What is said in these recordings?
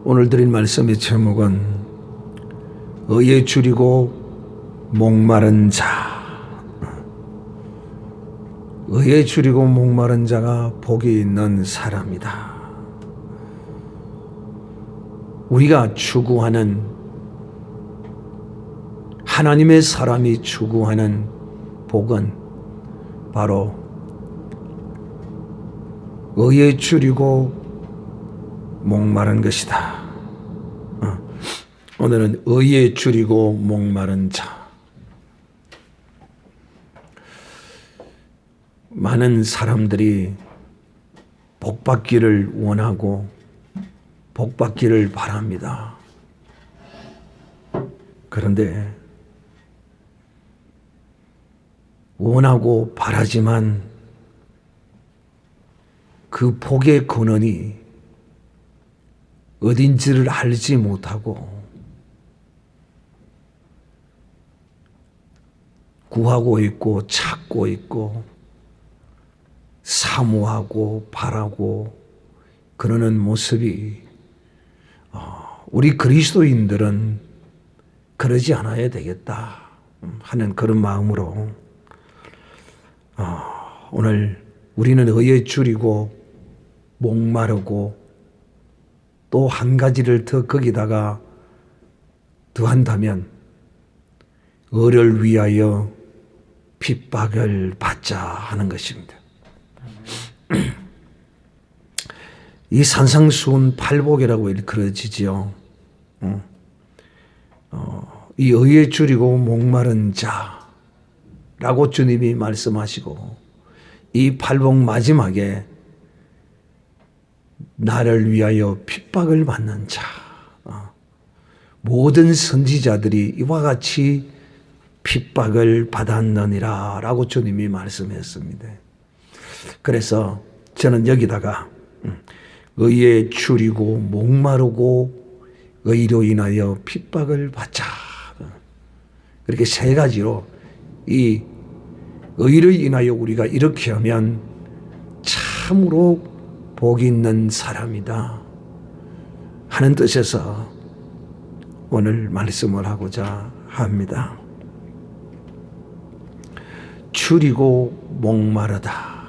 오늘 드린 말씀의 제목은 의에 줄이고 목마른 자. 의에 줄이고 목마른 자가 복이 있는 사람이다. 우리가 추구하는, 하나님의 사람이 추구하는 복은 바로 의에 줄이고 목마른 것이다. 오늘은 의에 줄이고 목마른 자. 많은 사람들이 복받기를 원하고 복받기를 바랍니다. 그런데 원하고 바라지만 그 복의 근원이 어딘지를 알지 못하고 구하고 있고 찾고 있고 사모하고 바라고 그러는 모습이 우리 그리스도인들은 그러지 않아야 되겠다 하는 그런 마음으로 오늘 우리는 의에 줄이고 목마르고 또 한 가지를 더 거기다가 더한다면 의를 위하여 핍박을 받자 하는 것입니다. 이 산상수훈 팔복이라고 일컬어지지요. 이 의에 줄이고 목마른 자라고 주님이 말씀하시고 이 팔복 마지막에 나를 위하여 핍박을 받는 자. 모든 선지자들이 이와 같이 핍박을 받았느니라 라고 주님이 말씀했습니다. 그래서 저는 여기다가 의에 줄이고 목마르고 의로 인하여 핍박을 받자. 그렇게 세 가지로 이 의로 인하여 우리가 이렇게 하면 참으로 복이 있는 사람이다 하는 뜻에서 오늘 말씀을 하고자 합니다. 줄이고 목마르다.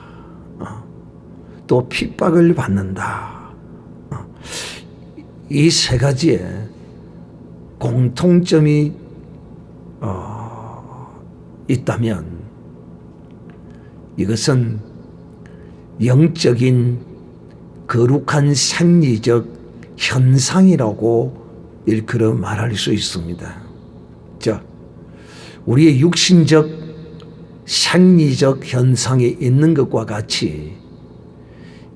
또 핍박을 받는다. 이 세 가지에 공통점이 있다면 이것은 영적인 거룩한 생리적 현상이라고 일컬어 말할 수 있습니다. 우리의 육신적 생리적 현상이 있는 것과 같이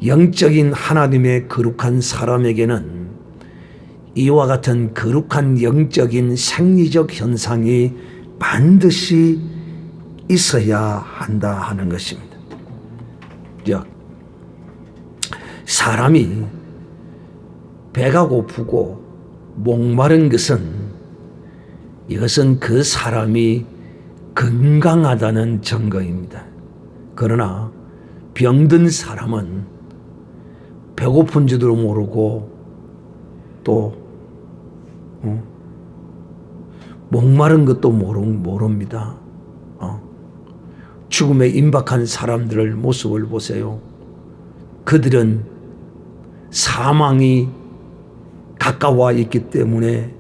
영적인 하나님의 거룩한 사람에게는 이와 같은 거룩한 영적인 생리적 현상이 반드시 있어야 한다 하는 것입니다. 사람이 배가 고프고 목마른 것은 이것은 그 사람이 건강하다는 증거입니다. 그러나 병든 사람은 배고픈 줄도 모르고 또 목마른 것도 모릅니다. 죽음에 임박한 사람들의 모습을 보세요. 그들은 사망이 가까워 있기 때문에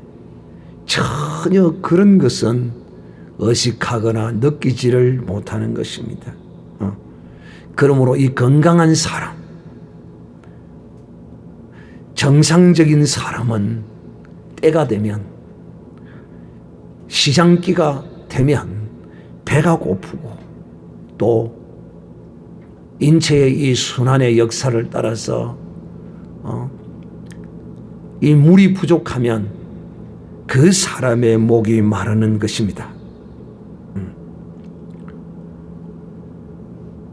전혀 그런 것은 의식하거나 느끼지를 못하는 것입니다. 그러므로 이 건강한 사람, 정상적인 사람은 때가 되면, 시장기가 되면 배가 고프고 또 인체의 이 순환의 역사를 따라서 이 물이 부족하면 그 사람의 목이 마르는 것입니다.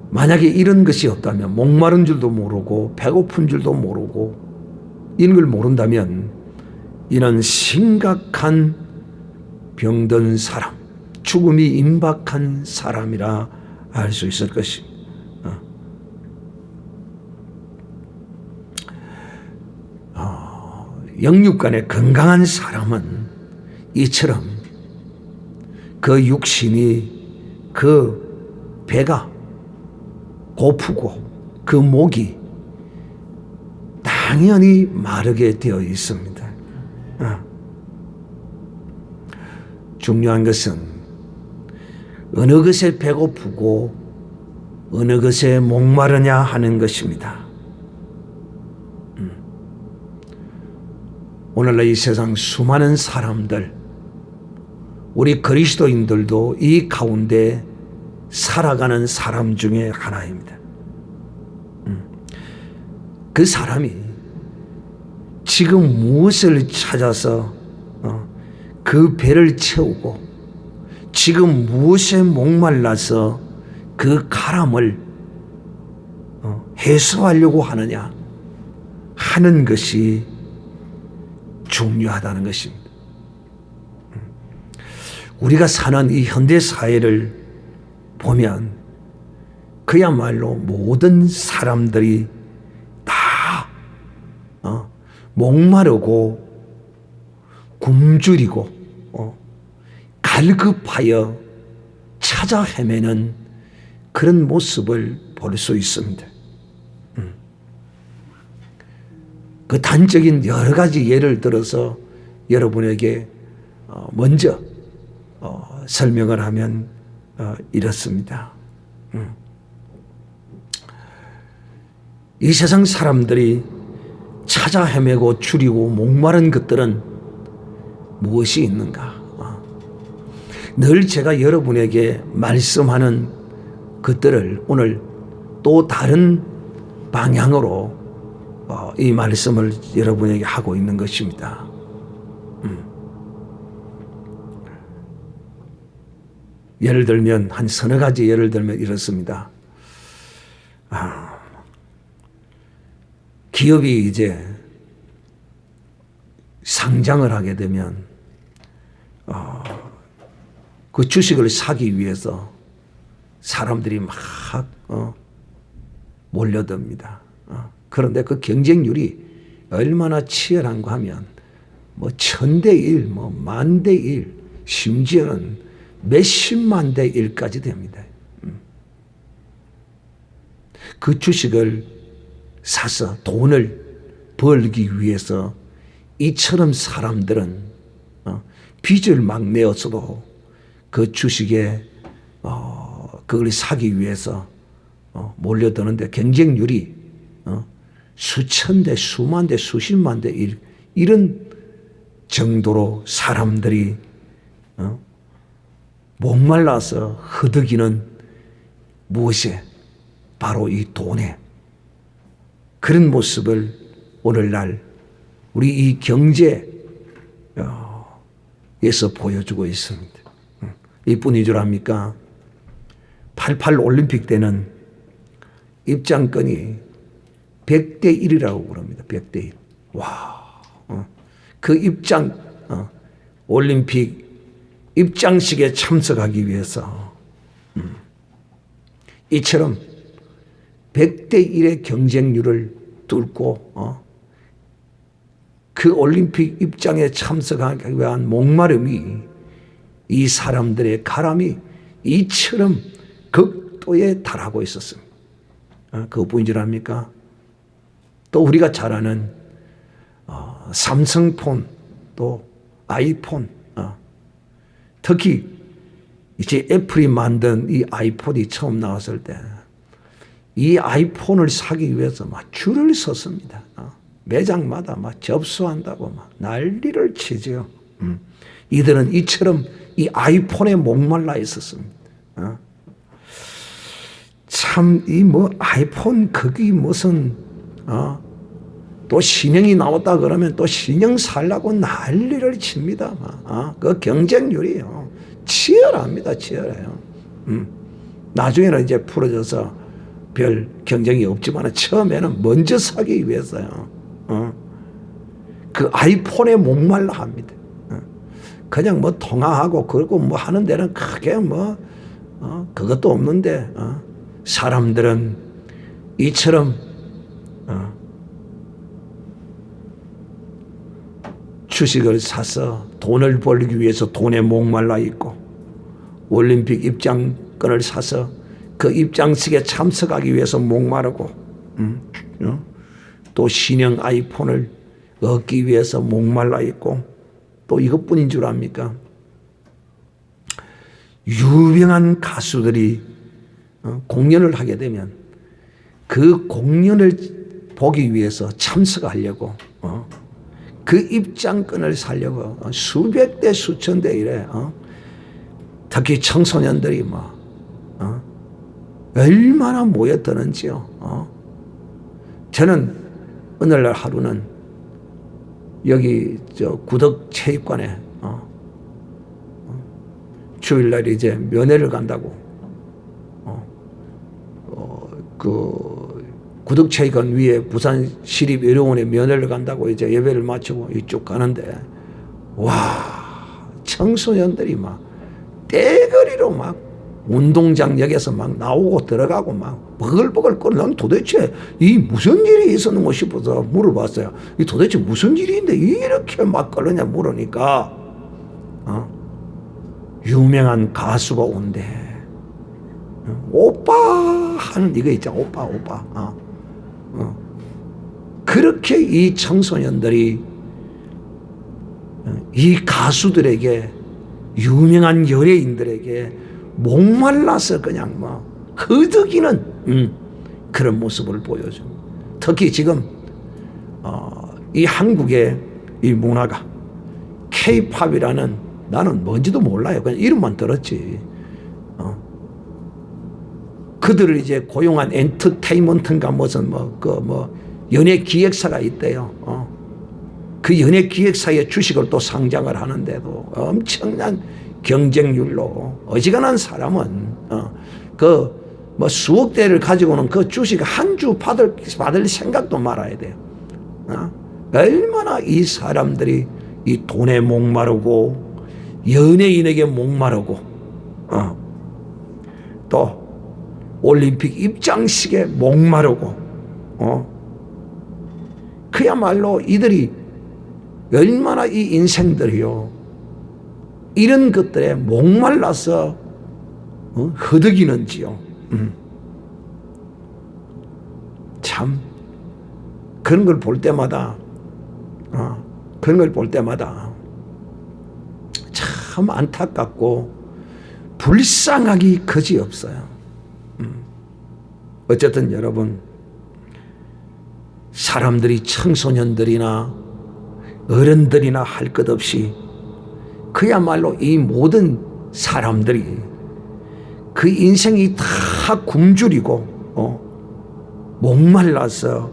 만약에 이런 것이 없다면, 목마른 줄도 모르고 배고픈 줄도 모르고 이런 걸 모른다면 이는 심각한 병든 사람, 죽음이 임박한 사람이라 알 수 있을 것입니다. 영육간에 건강한 사람은 이처럼 그 육신이, 그 배가 고프고 그 목이 당연히 마르게 되어 있습니다. 중요한 것은 어느 것에 배고프고 어느 것에 목마르냐 하는 것입니다. 오늘날 이 세상 수많은 사람들, 우리 그리스도인들도 이 가운데 살아가는 사람 중에 하나입니다. 그 사람이 지금 무엇을 찾아서 그 배를 채우고 지금 무엇에 목말라서 그 가람을 해소하려고 하느냐 하는 것이 중요하다는 것입니다. 우리가 사는 이 현대 사회를 보면 그야말로 모든 사람들이 다 목마르고 굶주리고 갈급하여 찾아 헤매는 그런 모습을 볼 수 있습니다. 그 단적인 여러 가지 예를 들어서 여러분에게 먼저 설명을 하면 이렇습니다. 이 세상 사람들이 찾아 헤매고 줄이고 목마른 것들은 무엇이 있는가? 늘 제가 여러분에게 말씀하는 것들을 오늘 또 다른 방향으로 이 말씀을 여러분에게 하고 있는 것입니다. 예를 들면 한 서너 가지 예를 들면 이렇습니다. 기업이 이제 상장을 하게 되면 그 주식을 사기 위해서 사람들이 막 몰려듭니다. 그런데 그 경쟁률이 얼마나 치열한가 하면 뭐 1000대 1, 뭐 10,000대 1, 심지어는 몇십만 대 1까지 됩니다. 그 주식을 사서 돈을 벌기 위해서 이처럼 사람들은 빚을 막 내었어도 그 주식에 그걸 사기 위해서 몰려드는데 경쟁률이 수천 대, 수만 대, 수십만 대 1, 이런 정도로 사람들이 목말라서 허덕이는 무엇에? 바로 이 돈에. 그런 모습을 오늘날 우리 이 경제에서 보여주고 있습니다. 이뿐인 줄 압니까? 88 올림픽 때는 입장권이 100대 1이라고 그럽니다. 100대 1. 와, 그 올림픽 입장식에 참석하기 위해서 이처럼 100대 1의 경쟁률을 뚫고 그 올림픽 입장에 참석하기 위한 목마름이, 이 사람들의 가람이 이처럼 극도에 달하고 있었습니다. 그것뿐인 줄 압니까? 또 우리가 잘 아는 삼성폰, 또 아이폰, 특히 이제 애플이 만든 이 아이폰이 처음 나왔을 때 이 아이폰을 사기 위해서 막 줄을 섰습니다. 매장마다 막 접수한다고 막 난리를 치죠. 이들은 이처럼 이 아이폰에 목말라 있었습니다. 참, 이 뭐 아이폰 거기 무슨 또 신형이 나왔다 그러면 또 신형 살라고 난리를 칩니다. 그 경쟁률이요 치열합니다. 치열해요. 나중에는 이제 풀어져서 별 경쟁이 없지만 처음에는 먼저 사기 위해서요. 그 아이폰에 목말라 합니다. 그냥 뭐 통화하고 그러고 뭐 하는 데는 크게 뭐 그것도 없는데 사람들은 이처럼 주식을 사서 돈을 벌기 위해서 돈에 목말라 있고, 올림픽 입장권을 사서 그 입장식에 참석하기 위해서 목마르고, 또 신형 아이폰을 얻기 위해서 목말라 있고, 또 이것뿐인 줄 압니까? 유명한 가수들이 공연을 하게 되면 그 공연을 보기 위해서 참석하려고 그 입장권을 사려고 수백 대 수천 대 이래, 특히 청소년들이 얼마나 모여드는지요. 저는 오늘날 하루는 여기 구덕체육관에 주일날 이제 면회를 간다고 그 구덕체육관 위에 부산시립의료원에 면회를 간다고 이제 예배를 마치고 이쪽 가는데, 와, 청소년들이 막 떼거리로 막 운동장역에서 막 나오고 들어가고 막 버글버글 끓어. 난 도대체 이 무슨 일이 있었는가 싶어서 물어봤어요. 이 도대체 무슨 일인데 이렇게 막 끓느냐 물으니까 유명한 가수가 온대. 오빠 하는 이거 있잖아. 오빠. 그렇게 이 청소년들이 이 가수들에게, 유명한 연예인들에게 목말라서 그냥 허덕이는 그런 모습을 보여줘. 특히 지금 이 한국의 이 문화가 K-팝이라는, 나는 뭔지도 몰라요. 그냥 이름만 들었지. 그들을 이제 고용한 엔터테인먼트인가 무슨 연예 기획사가 있대요. 그 연예 기획사의 주식을 또 상장을 하는데도 엄청난 경쟁률로 어지간한 사람은 수억 대를 가지고는 그 주식 한 주 받을 생각도 말아야 돼요. 얼마나 이 사람들이 이 돈에 목마르고 연예인에게 목마르고 또 올림픽 입장식에 목마르고 그야말로 이들이 얼마나 이 인생들이요 이런 것들에 목말라서 허덕이는지요. 참 그런 걸 볼 때마다 참 안타깝고 불쌍하기 그지없어요. 어쨌든 여러분, 사람들이 청소년들이나 어른들이나 할 것 없이 그야말로 이 모든 사람들이 그 인생이 다 굶주리고 목말라서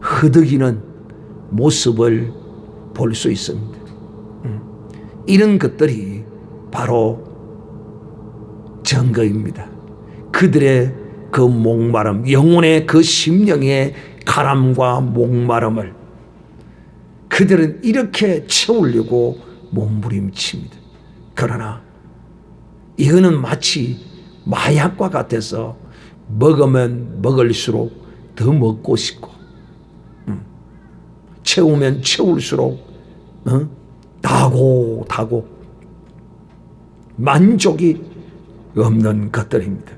허덕이는 모습을 볼 수 있습니다. 이런 것들이 바로 증거입니다. 그들의 그 목마름, 영혼의 그 심령의 가람과 목마름을 그들은 이렇게 채우려고 몸부림칩니다. 그러나 이거는 마치 마약과 같아서 먹으면 먹을수록 더 먹고 싶고 채우면 채울수록 다고 만족이 없는 것들입니다.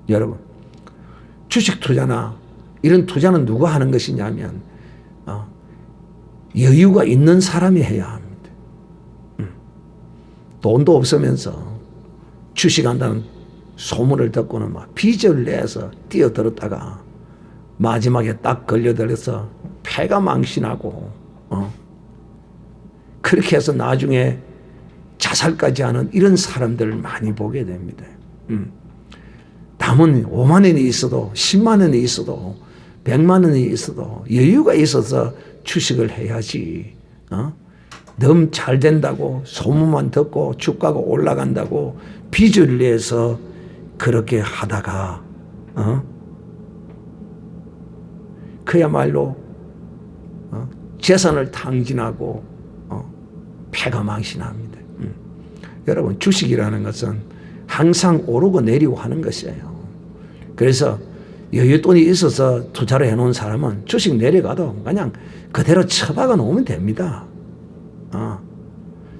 여러분, 주식 투자나 이런 투자는 누가 하는 것이냐면 여유가 있는 사람이 해야 합니다. 돈도 없으면서 주식한다는 소문을 듣고는 막 빚을 내서 뛰어들었다가 마지막에 딱 걸려들어서 폐가 망신하고 그렇게 해서 나중에 자살까지 하는 이런 사람들을 많이 보게 됩니다. 남은 5만 원이 있어도 10만 원이 있어도 100만 원이 있어도 여유가 있어서 주식을 해야지. 너무 잘 된다고 소문만 듣고 주가가 올라간다고 빚을 내서 그렇게 하다가 그야말로 재산을 탕진하고 폐가 망신합니다. 여러분, 주식이라는 것은 항상 오르고 내리고 하는 것이에요. 그래서 여윳돈이 있어서 투자를 해놓은 사람은 주식 내려가도 그냥 그대로 처박아 놓으면 됩니다.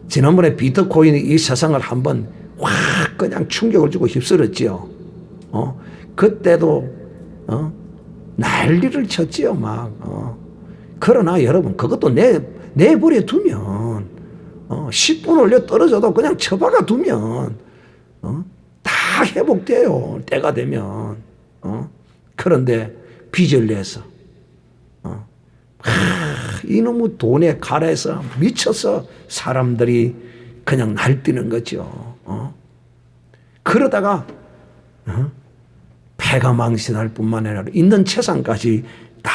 지난번에 비트코인이 이 세상을 한번 확 그냥 충격을 주고 휩쓸었지요. 그때도 난리를 쳤지요, 막. 그러나 여러분, 그것도 내버려 두면 10분 올려 떨어져도 그냥 처박아 두면 다 회복돼요, 때가 되면. 그런데 빚을 내서 이놈의 돈에 갈아서 미쳐서 사람들이 그냥 날뛰는 거죠. 그러다가 패가 망신할 뿐만 아니라 있는 재산까지 다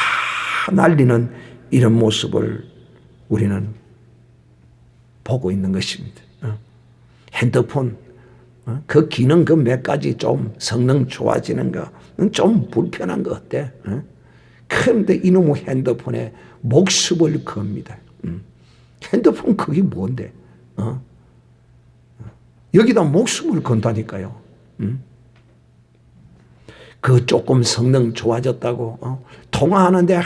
날리는 이런 모습을 우리는 보고 있는 것입니다. 핸드폰 그 기능 그 몇 가지 좀 성능 좋아지는 거 좀 불편한 거 어때? 그런데 이놈의 핸드폰에 목숨을 겁니다. 핸드폰 그게 뭔데? 여기다 목숨을 건다니까요. 그 조금 성능 좋아졌다고 통화하는데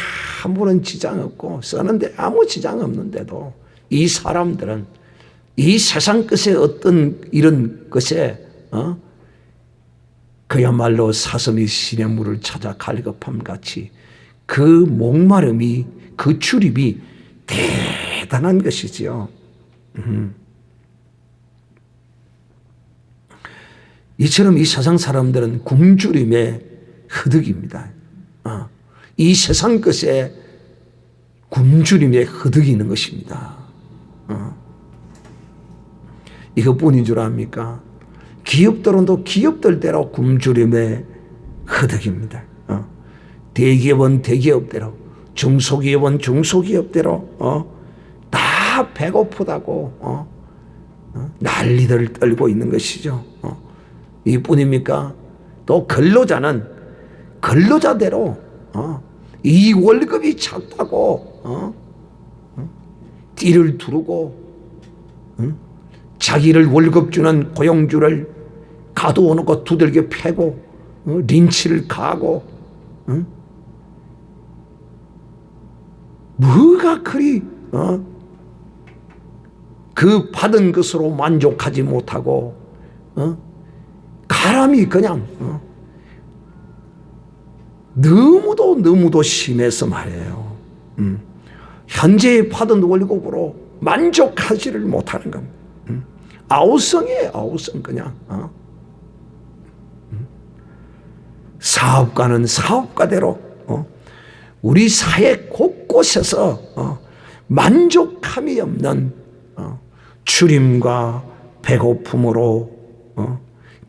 아무런 지장 없고 쓰는데 아무 지장 없는데도 이 사람들은 이 세상 끝에 어떤 이런 것에 그야말로 사슴이 시냇물을 찾아 갈급함 같이 그 목마름이 그 출입이 대단한 것이지요. 이처럼 이 세상 사람들은 굶주림의 허덕입니다. 이 세상 것에 굶주림에 허덕이는 것입니다. 이것뿐인 줄 압니까? 기업들은 기업들대로 굶주림에 허덕입니다. 대기업은 대기업대로, 중소기업은 중소기업대로 다 배고프다고 난리들 떨고 있는 것이죠. 이뿐입니까? 또 근로자는 근로자대로 이 월급이 작다고 띠를 두르고 자기를 월급 주는 고용주를 가두어 놓고 두들겨 패고 린치를 가하고 뭐가 그리 그 받은 것으로 만족하지 못하고 가람이 그냥 너무도 심해서 말이에요. 현재 받은 월급으로 만족하지를 못하는 겁니다. 아우성이에요, 아우성 그냥. 사업가는 사업가대로 우리 사회 곳곳에서 만족함이 없는 추림과 배고픔으로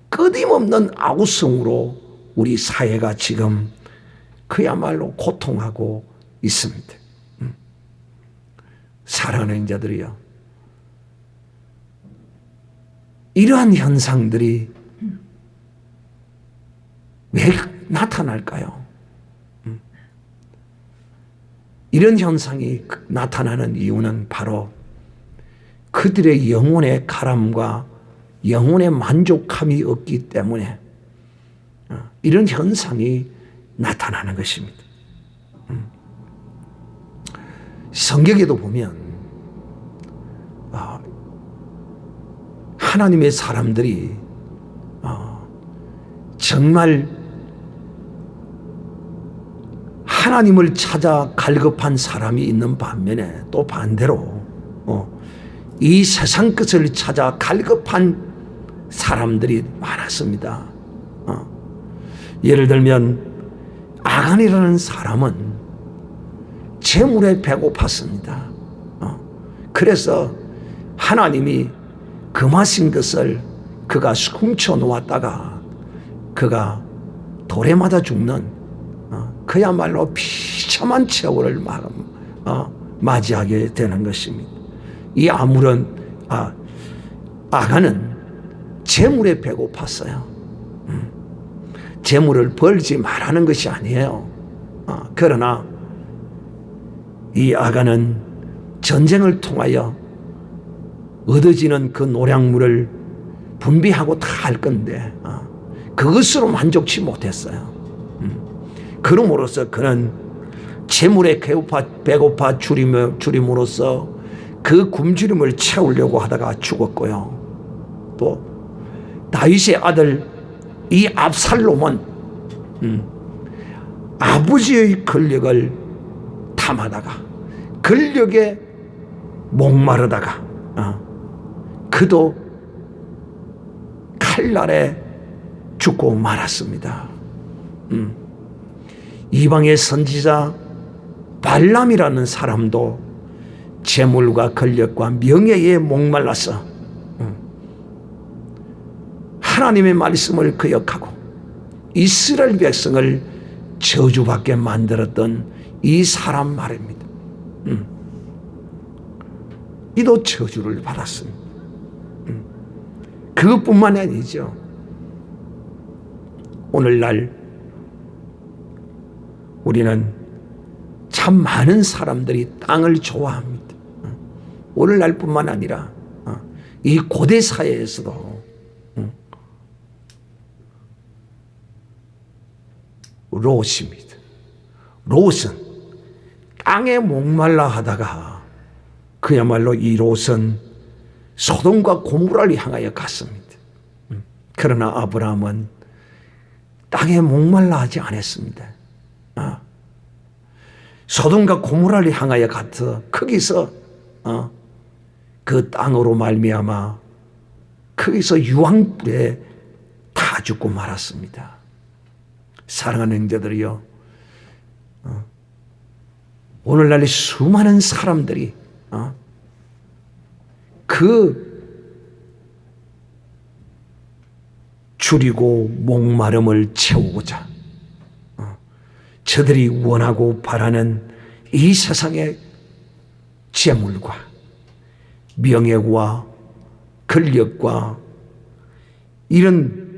끊임없는 아우성으로 우리 사회가 지금 그야말로 고통하고 있습니다. 사랑하는 자들이요, 이러한 현상들이 왜 나타날까요? 이런 현상이 나타나는 이유는 바로 그들의 영혼의 가람과 영혼의 만족함이 없기 때문에 이런 현상이 나타나는 것입니다. 성경에도 보면 하나님의 사람들이 정말 하나님을 찾아 갈급한 사람이 있는 반면에 또 반대로 이 세상 끝을 찾아 갈급한 사람들이 많았습니다. 예를 들면 아간이라는 사람은 재물에 배고팠습니다. 그래서 하나님이 금하신 것을 그가 훔쳐 놓았다가 그가 돌에 맞아 죽는 그야말로 비참한 최후를 맞이하게 되는 것입니다. 이 아간은 재물에 배고팠어요. 재물을 벌지 말라는 것이 아니에요. 그러나 이 아간은 전쟁을 통하여 얻어지는 그 노량물을 분비하고 다 할 건데 그것으로 만족치 못했어요. 그럼으로써 그는 재물에 배고파 줄임으로써 그 굶주림을 채우려고 하다가 죽었고요. 또 다윗의 아들 이 압살롬은 아버지의 권력을 탐하다가 권력에 목마르다가 그도 칼날에 죽고 말았습니다. 이방의 선지자 발람이라는 사람도 재물과 권력과 명예에 목말라서 하나님의 말씀을 거역하고 이스라엘 백성을 저주받게 만들었던 이 사람 말입니다. 이도 저주를 받았습니다. 그것뿐만이 아니죠. 오늘날 우리는 참 많은 사람들이 땅을 좋아합니다. 오늘날뿐만 아니라 이 고대 사회에서도 롯입니다. 롯은 땅에 목말라 하다가 그야말로 이 롯은 소돔과 고모라를 향하여 갔습니다. 그러나 아브라함은 땅에 목말라 하지 않았습니다. 소돔과 고모라를 향하여 가서 거기서 그 땅으로 말미암아 거기서 유황불에 다 죽고 말았습니다. 사랑하는 형제들이요, 오늘날 수많은 사람들이 그 줄이고 목마름을 채우고자 저들이 원하고 바라는 이 세상의 재물과 명예와 권력과 이런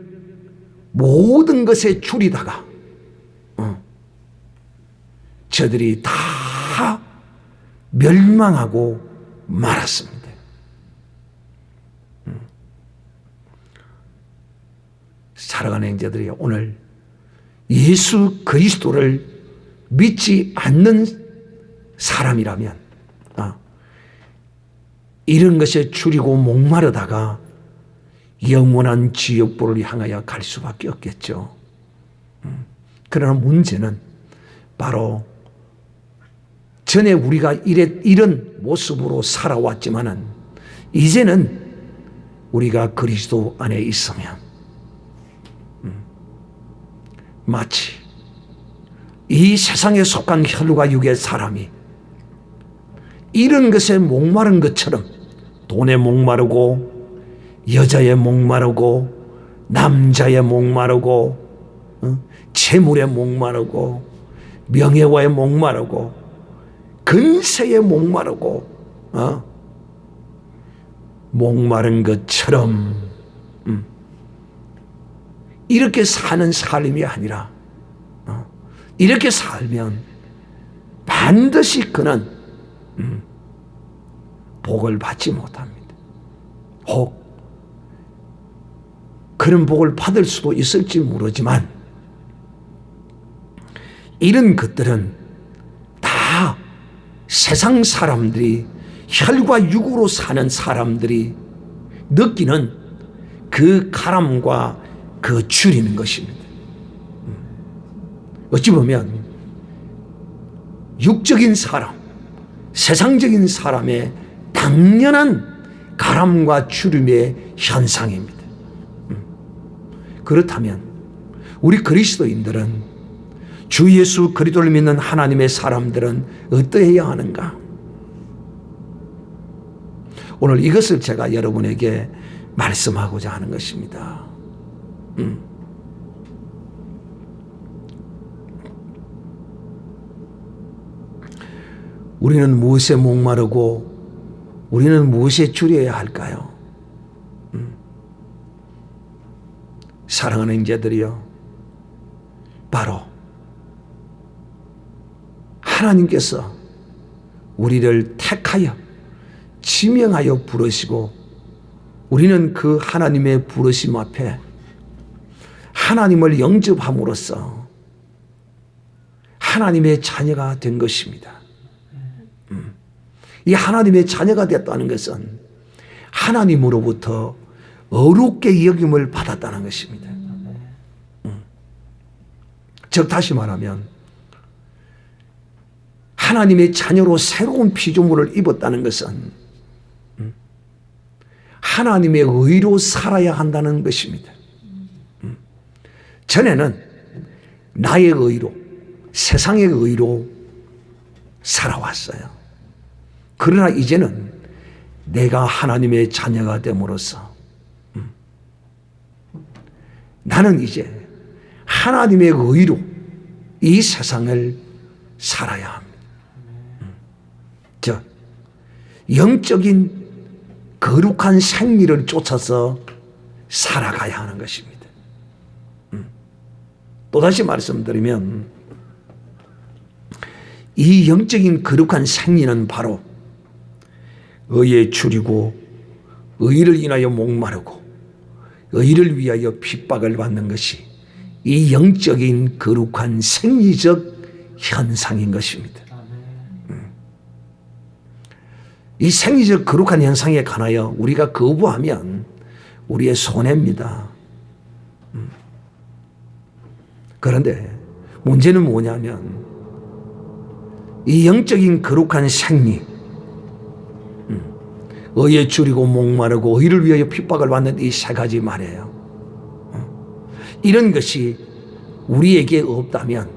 모든 것에 줄이다가 저들이 다 멸망하고 말았습니다. 사랑하는 형제들이 오늘 예수 그리스도를 믿지 않는 사람이라면 이런 것에 줄이고 목마르다가 영원한 지옥불을 향하여 갈 수밖에 없겠죠. 그러나 문제는 바로 전에 우리가 이런 모습으로 살아왔지만은 이제는 우리가 그리스도 안에 있으면 마치 이 세상에 속한 혈과 육의 사람이 이런 것에 목마른 것처럼 돈에 목마르고 여자에 목마르고 남자에 목마르고 재물에 목마르고 명예와에 목마르고 근세에 목마르고 목마른 것처럼 이렇게 사는 삶이 아니라 이렇게 살면 반드시 그는 복을 받지 못합니다. 혹 그런 복을 받을 수도 있을지 모르지만 이런 것들은 다 세상 사람들이 혈과 육으로 사는 사람들이 느끼는 그 가람과 그 줄이는 것입니다. 어찌 보면 육적인 사람, 세상적인 사람의 당연한 가람과 주림의 현상입니다. 그렇다면 우리 그리스도인들은 주 예수 그리스도를 믿는 하나님의 사람들은 어떠해야 하는가? 오늘 이것을 제가 여러분에게 말씀하고자 하는 것입니다. 우리는 무엇에 목마르고 우리는 무엇에 줄여야 할까요? 사랑하는 형제들이요, 바로 하나님께서 우리를 택하여 지명하여 부르시고 우리는 그 하나님의 부르심 앞에 하나님을 영접함으로써 하나님의 자녀가 된 것입니다. 이 하나님의 자녀가 됐다는 것은 하나님으로부터 어렵게 여김을 받았다는 것입니다. 즉 다시 말하면 하나님의 자녀로 새로운 피조물을 입었다는 것은 하나님의 의로 살아야 한다는 것입니다. 전에는 나의 의로, 세상의 의로 살아왔어요. 그러나 이제는 내가 하나님의 자녀가 됨으로써 나는 이제 하나님의 의로 이 세상을 살아야 합니다. 즉 영적인 거룩한 생리를 쫓아서 살아가야 하는 것입니다. 또다시 말씀드리면 이 영적인 거룩한 생리는 바로 의에 줄이고 의를 인하여 목마르고 의를 위하여 핍박을 받는 것이 이 영적인 거룩한 생리적 현상인 것입니다. 이 생리적 거룩한 현상에 관하여 우리가 거부하면 우리의 손해입니다. 그런데 문제는 뭐냐면 이 영적인 거룩한 생리, 의에 줄이고 목마르고 의를 위하여 핍박을 받는 이 세 가지 말이에요. 이런 것이 우리에게 없다면,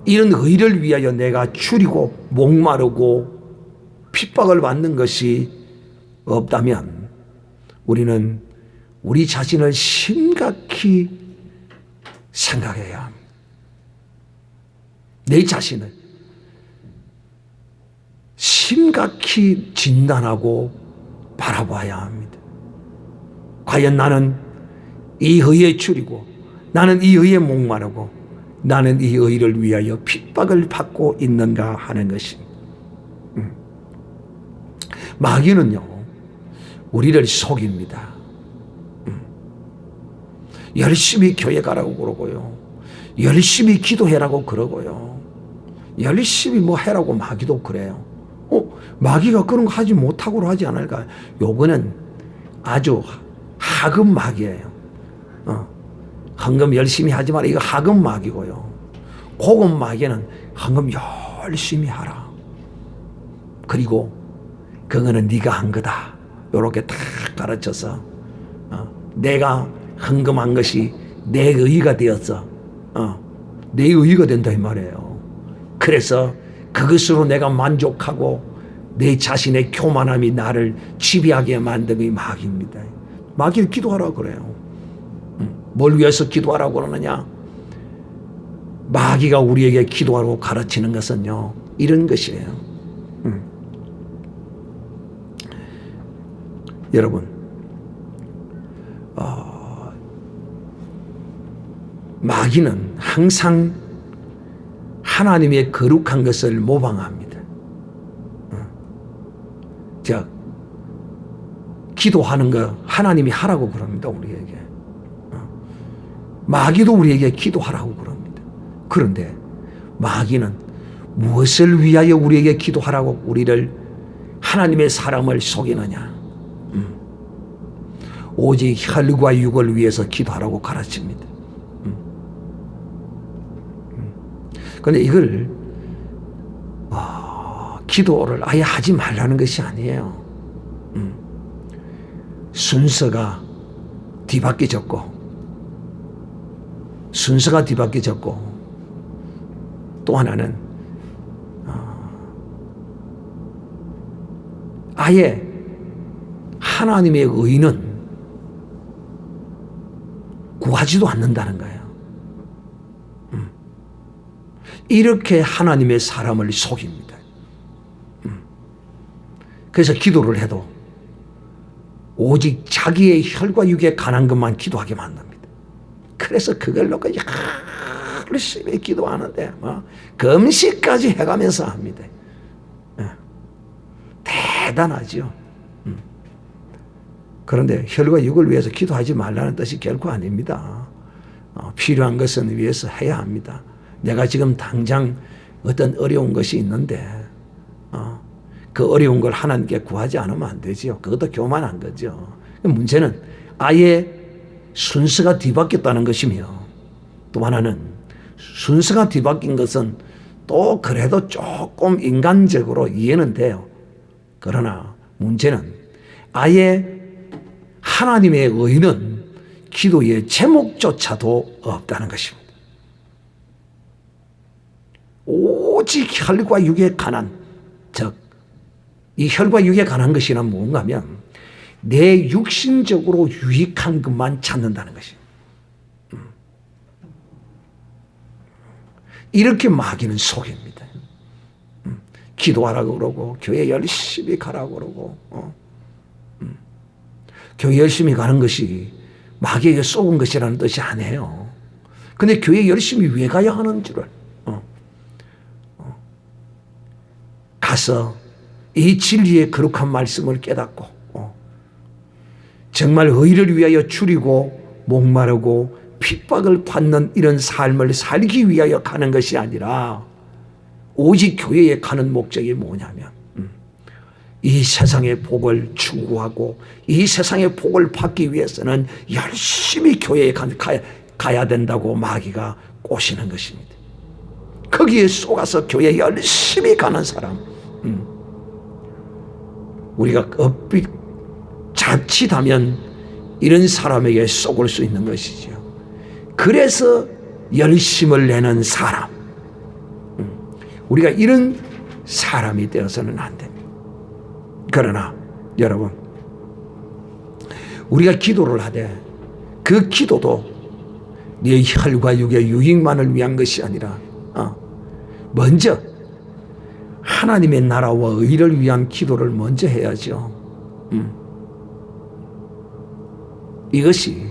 이런 의를 위하여 내가 줄이고 목마르고 핍박을 받는 것이 없다면 우리는 우리 자신을 심각히 생각해야 합니다. 내 자신을 심각히 진단하고 바라봐야 합니다. 과연 나는 이 의에 줄이고 나는 이 의에 목마르고 나는 이 의를 위하여 핍박을 받고 있는가 하는 것입니다. 마귀는요 우리를 속입니다. 열심히 교회 가라고 그러고요, 열심히 기도해라고 그러고요, 열심히 뭐 해라고 마귀도 그래요. 마귀가 그런 거 하지 못하고 하지 않을까? 요거는 아주 하급 마귀예요. 헌금 열심히 하지 마라, 이거 하급 마귀고요. 고급 마귀는 헌금 열심히 하라, 그리고 그거는 네가 한 거다, 요렇게 딱 가르쳐서 내가 헌금한 것이 내 의가 되었어, 내 의가 된다 이 말이에요. 그래서 그것으로 내가 만족하고 내 자신의 교만함이 나를 지배하게 만드는 마귀입니다. 마귀를 기도하라고 그래요. 뭘 위해서 기도하라고 그러느냐? 마귀가 우리에게 기도하라고 가르치는 것은요 이런 것이에요. 여러분, 마귀는 항상 하나님의 거룩한 것을 모방합니다. 즉 기도하는 거 하나님이 하라고 그럽니다. 우리에게 마귀도 우리에게 기도하라고 그럽니다. 그런데 마귀는 무엇을 위하여 우리에게 기도하라고 우리를, 하나님의 사람을 속이느냐? 오직 혈과 육을 위해서 기도하라고 가르칩니다. 그런데 이걸 기도를 아예 하지 말라는 것이 아니에요. 순서가 뒤바뀌어졌고 또 하나는 아예 하나님의 의는 구하지도 않는다는 거예요. 이렇게 하나님의 사람을 속입니다. 그래서 기도를 해도 오직 자기의 혈과 육에 관한 것만 기도하게 만듭니다. 그래서 그걸 놓고 열심히 기도하는데 금식까지 해가면서 합니다. 대단하죠. 그런데 혈과 육을 위해서 기도하지 말라는 뜻이 결코 아닙니다. 필요한 것은 위해서 해야 합니다. 내가 지금 당장 어떤 어려운 것이 있는데 그 어려운 걸 하나님께 구하지 않으면 안 되지요. 그것도 교만한 거죠. 문제는 아예 순서가 뒤바뀌었다는 것이며, 또 하나는 순서가 뒤바뀐 것은 또 그래도 조금 인간적으로 이해는 돼요. 그러나 문제는 아예 하나님의 의는 기도의 제목조차도 없다는 것입니다. 오직 혈과 육에 관한, 즉 이 혈과 육에 관한 것이란 뭔가 하면 내 육신적으로 유익한 것만 찾는다는 것이에요. 이렇게 마귀는 속입니다. 기도하라고 그러고 교회 열심히 가라고 그러고 교회 열심히 가는 것이 마귀에게 쏘은 것이라는 뜻이 아니에요. 근데 교회 열심히 왜 가야 하는 줄을 가서 이 진리의 거룩한 말씀을 깨닫고 정말 의를 위하여 줄이고 목마르고 핍박을 받는 이런 삶을 살기 위하여 가는 것이 아니라 오직 교회에 가는 목적이 뭐냐면 이 세상의 복을 추구하고 이 세상의 복을 받기 위해서는 열심히 교회에 가야 된다고 마귀가 꼬시는 것입니다. 거기에 속아서 교회에 열심히 가는 사람, 우리가 자칫하면 이런 사람에게 속을 수 있는 것이죠. 그래서 열심을 내는 사람, 우리가 이런 사람이 되어서는 안 됩니다. 그러나 여러분, 우리가 기도를 하되 그 기도도 네 혈과 육의 유익만을 위한 것이 아니라 먼저 하나님의 나라와 의를 위한 기도를 먼저 해야죠. 이것이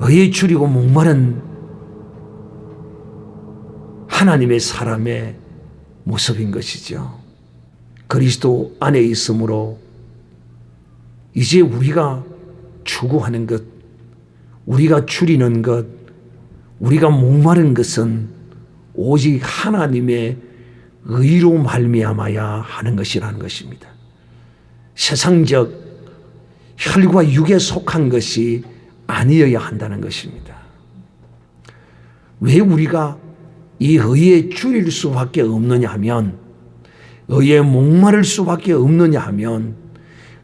의에 줄이고 목마른 하나님의 사람의 모습인 것이죠. 그리스도 안에 있으므로 이제 우리가 추구하는 것, 우리가 줄이는 것, 우리가 목마른 것은 오직 하나님의 의로 말미암아야 하는 것이라는 것입니다. 세상적 혈과 육에 속한 것이 아니어야 한다는 것입니다. 왜 우리가 이 의에 줄일 수밖에 없느냐 하면, 의에 목마를 수밖에 없느냐 하면,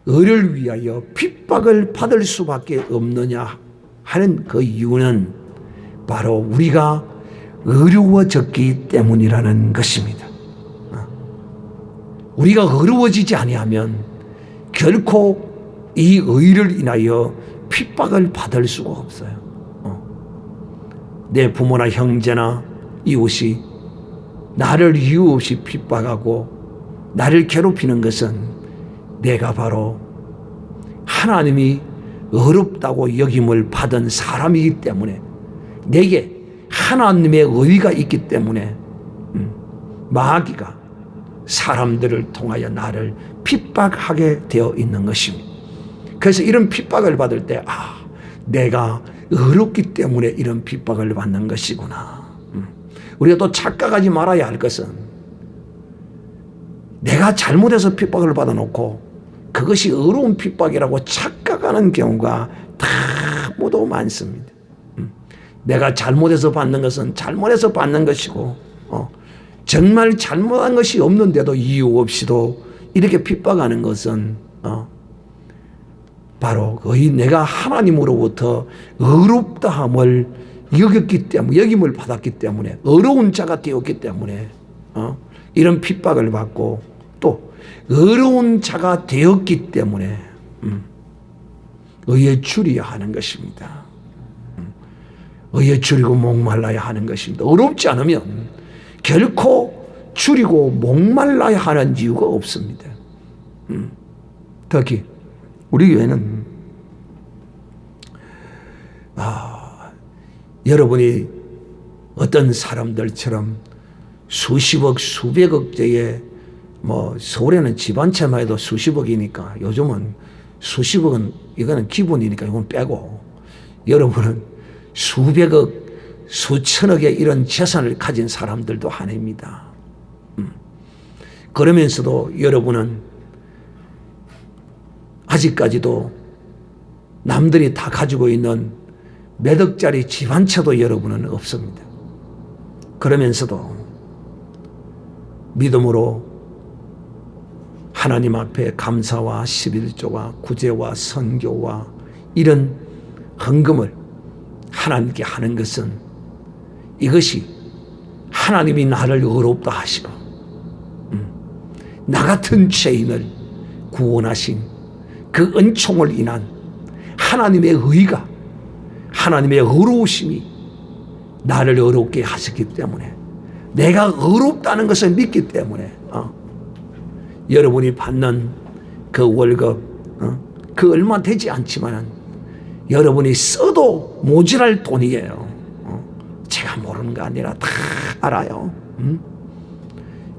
의를 위하여 핍박을 받을 수밖에 없느냐 하는 그 이유는 바로 우리가 어려워졌기 때문이라는 것입니다. 우리가 어려워지지 아니하면 결코 이 의를 인하여 핍박을 받을 수가 없어요. 내 부모나 형제나 이웃이 나를 이유 없이 핍박하고 나를 괴롭히는 것은 내가 바로 하나님이 어렵다고 여김을 받은 사람이기 때문에, 내게 하나님의 의가 있기 때문에 마귀가 사람들을 통하여 나를 핍박하게 되어 있는 것입니다. 그래서 이런 핍박을 받을 때 내가 어렵기 때문에 이런 핍박을 받는 것이구나. 우리가 또 착각하지 말아야 할 것은, 내가 잘못해서 핍박을 받아놓고 그것이 어려운 핍박이라고 착각하는 경우가 다 모두 많습니다. 내가 잘못해서 받는 것은 잘못해서 받는 것이고, 정말 잘못한 것이 없는데도 이유 없이도 이렇게 핍박하는 것은 바로 내가 하나님으로부터 어렵다함을 여겼기 때문에, 여김을 받았기 때문에, 어려운 자가 되었기 때문에 이런 핍박을 받고, 또 어려운 자가 되었기 때문에 의에 줄여야 하는 것입니다. 의에 줄이고 목말라야 하는 것입니다. 어렵지 않으면 결코 줄이고 목말라야 하는 이유가 없습니다. 특히 우리 교회는 여러분이 어떤 사람들처럼 수십억 수백억대의, 서울에는 집 한 채만 해도 수십억이니까 요즘은 수십억은 이거는 기본이니까 이건 빼고, 여러분은 수백억 수천억의 이런 재산을 가진 사람들도 아닙니다. 그러면서도 여러분은 아직까지도 남들이 다 가지고 있는 몇 억짜리 집 한 채도 여러분은 없습니다. 그러면서도 믿음으로 하나님 앞에 감사와 11조와 구제와 선교와 이런 헌금을 하나님께 하는 것은 이것이 하나님이 나를 의롭다 하시고 나 같은 죄인을 구원하신 그 은총을 인한 하나님의 의가, 하나님의 의로우심이 나를 의롭게 하셨기 때문에, 내가 의롭다는 것을 믿기 때문에 여러분이 받는 그 월급 그 얼마 되지 않지만 여러분이 써도 모자랄 돈이에요. 제가 모르는 거 아니라 다 알아요.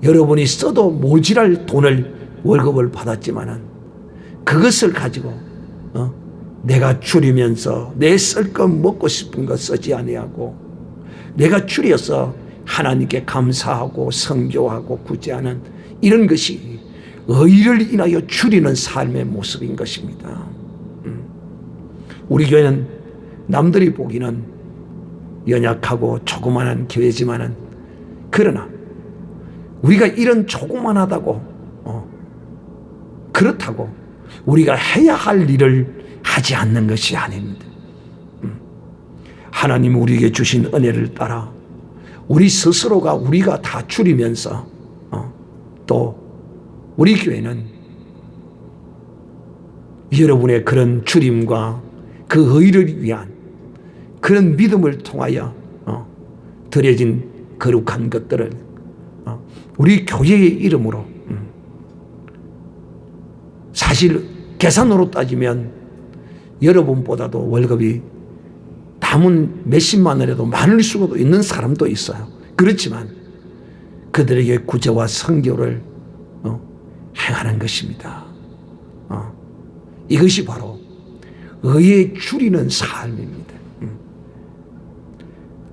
여러분이 써도 모자랄 돈을 월급을 받았지만 그것을 가지고 내가 줄이면서 내 쓸 것 먹고 싶은 거 쓰지 아니하고 내가 줄여서 하나님께 감사하고 선교하고 구제하는 이런 것이 의를 인하여 줄이는 삶의 모습인 것입니다. 우리 교회는 남들이 보기는 연약하고 조그만한 교회지만은 그러나 우리가 이런 조그만하다고 그렇다고 우리가 해야 할 일을 하지 않는 것이 아닙니다. 하나님 우리에게 주신 은혜를 따라 우리 스스로가 우리가 다 줄이면서 또 우리 교회는 여러분의 그런 줄임과 그 의를 위한 그런 믿음을 통하여 드려진 거룩한 것들을 우리 교회의 이름으로 사실 계산으로 따지면 여러분보다도 월급이 남은 몇십만 원이라도 많을 수도 있는 사람도 있어요. 그렇지만 그들에게 구제와 선교를 행하는 것입니다. 이것이 바로 의에 줄이는 삶입니다.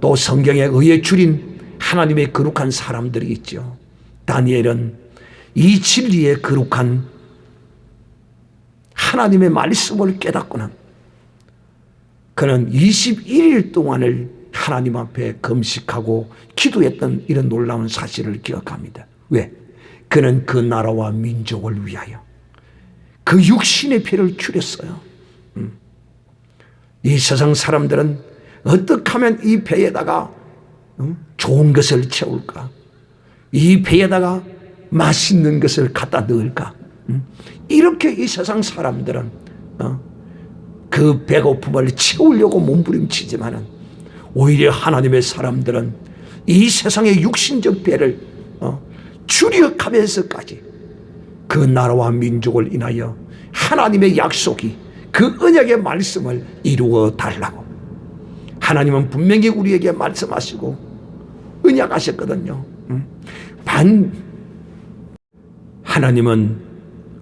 또 성경에 의에 줄인 하나님의 거룩한 사람들이 있죠. 다니엘은 이 진리의 거룩한 하나님의 말씀을 깨닫고는 그는 21일 동안을 하나님 앞에 금식하고 기도했던 이런 놀라운 사실을 기억합니다. 왜? 그는 그 나라와 민족을 위하여 그 육신의 피를 줄였어요. 이 세상 사람들은 어떻게 하면 이 배에다가 좋은 것을 채울까? 이 배에다가 맛있는 것을 갖다 넣을까? 이렇게 이 세상 사람들은 그 배고픔을 채우려고 몸부림치지만은 오히려 하나님의 사람들은 이 세상의 육신적 배를 줄여가면서까지 그 나라와 민족을 인하여 하나님의 약속이 그 언약의 말씀을 이루어 달라고 하나님은 분명히 우리에게 말씀하시고 언약하셨거든요. 하나님은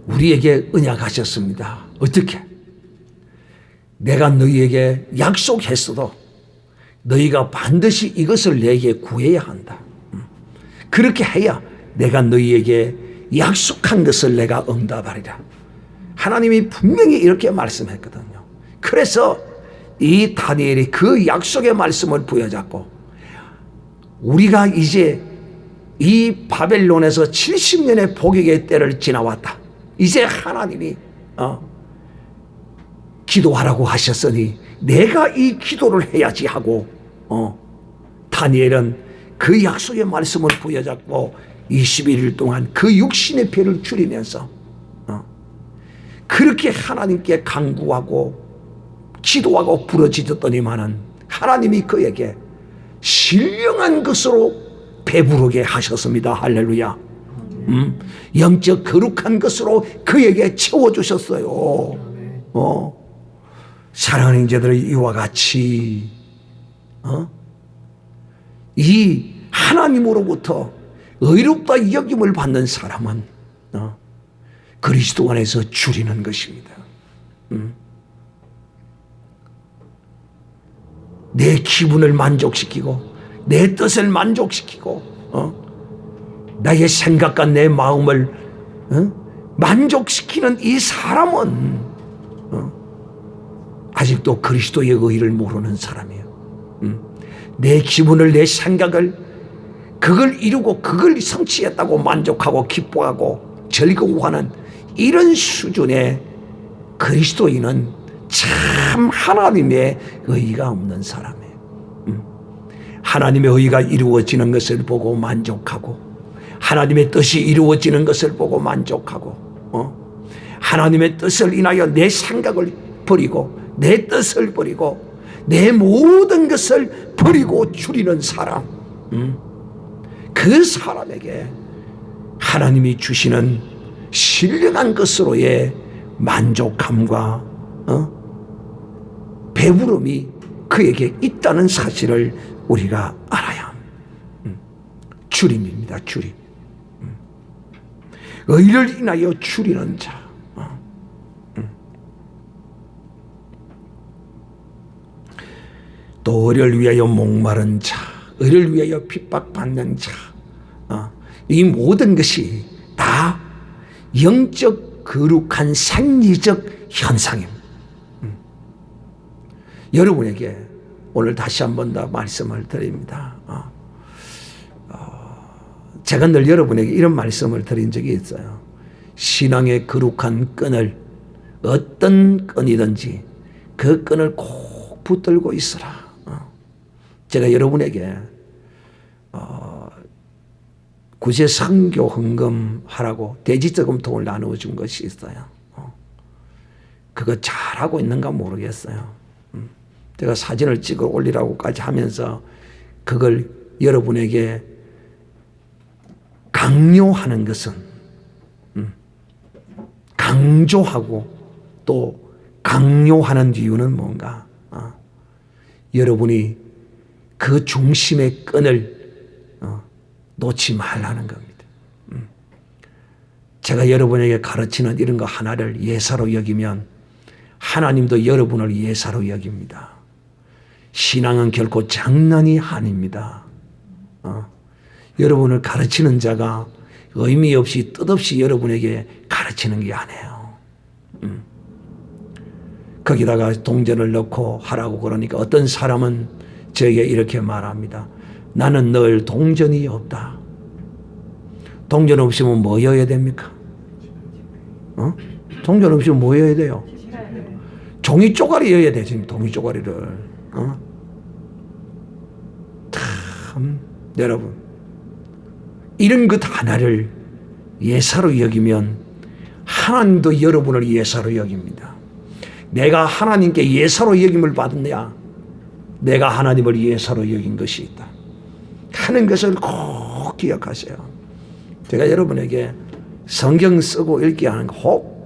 우리에게 언약하셨습니다. 어떻게? 내가 너희에게 약속했어도 너희가 반드시 이것을 내게 구해야 한다. 그렇게 해야 내가 너희에게 약속한 것을 내가 응답하리라. 하나님이 분명히 이렇게 말씀했거든요. 그래서 이 다니엘이 그 약속의 말씀을 부여잡고 우리가 이제 이 바벨론에서 70년의 복역의 때를 지나왔다. 이제 하나님이 기도하라고 하셨으니 내가 이 기도를 해야지 하고 다니엘은 그 약속의 말씀을 부여잡고 21일 동안 그 육신의 피를 줄이면서 그렇게 하나님께 간구하고 기도하고 부르짖었더니만은 하나님이 그에게 신령한 것으로 배부르게 하셨습니다. 할렐루야. 영적 거룩한 것으로 그에게 채워주셨어요. 사랑하는 형제들의 이와 같이 이 하나님으로부터 의롭다 여김을 받는 사람은 그리스도 안에서 줄이는 것입니다. 내 기분을 만족시키고 내 뜻을 만족시키고 나의 생각과 내 마음을 만족시키는 이 사람은 아직도 그리스도의 의를 모르는 사람이에요. 내 기분을 내 생각을 그걸 이루고 그걸 성취했다고 만족하고 기뻐하고 즐거워하는 이런 수준의 그리스도인은 참 하나님의 의가 없는 사람이에요. 하나님의 의가 이루어지는 것을 보고 만족하고 하나님의 뜻이 이루어지는 것을 보고 만족하고 하나님의 뜻을 인하여 내 생각을 버리고 내 뜻을 버리고 내 모든 것을 버리고 줄이는 사람, 그 사람에게 하나님이 주시는 신령한 것으로의 만족함과 배부름이 그에게 있다는 사실을 우리가 알아야 합니다. 주림입니다. 주림. 의를 인하여 줄이는 자. 또 의를 위하여 목마른 자, 의를 위하여 핍박받는 자, 이 모든 것이 다 영적 거룩한 생리적 현상입니다. 여러분에게 오늘 다시 한 번 더 말씀을 드립니다. 제가 늘 여러분에게 이런 말씀을 드린 적이 있어요. 신앙의 거룩한 끈을 어떤 끈이든지 그 끈을 꼭 붙들고 있으라. 제가 여러분에게 구제 선교 헌금하라고 돼지저금통을 나누어 준 것이 있어요. 그거 잘하고 있는가 모르겠어요. 제가 사진을 찍어 올리라고까지 하면서 그걸 여러분에게 강요하는 것은 강조하고 또 강요하는 이유는 뭔가? 여러분이 그 중심의 끈을 놓지 말라는 겁니다. 제가 여러분에게 가르치는 이런 거 하나를 예사로 여기면 하나님도 여러분을 예사로 여깁니다. 신앙은 결코 장난이 아닙니다. 여러분을 가르치는 자가 의미 없이 뜻없이 여러분에게 가르치는 게 아니에요. 거기다가 동전을 넣고 하라고 그러니까 어떤 사람은 저에게 이렇게 말합니다. 나는 늘 동전이 없다. 동전 없으면 뭐 여야 됩니까? 동전 없으면 뭐 여야 돼요? 종이 쪼가리 여야 돼, 지금 종이 쪼가리를. 참, 여러분. 이런 것 하나를 예사로 여기면 하나님도 여러분을 예사로 여깁니다. 내가 하나님께 예사로 여김을 받느냐? 내가 하나님을 예사로 여긴 것이 있다 하는 것을 꼭 기억하세요. 제가 여러분에게 성경 쓰고 읽기 하는 거 혹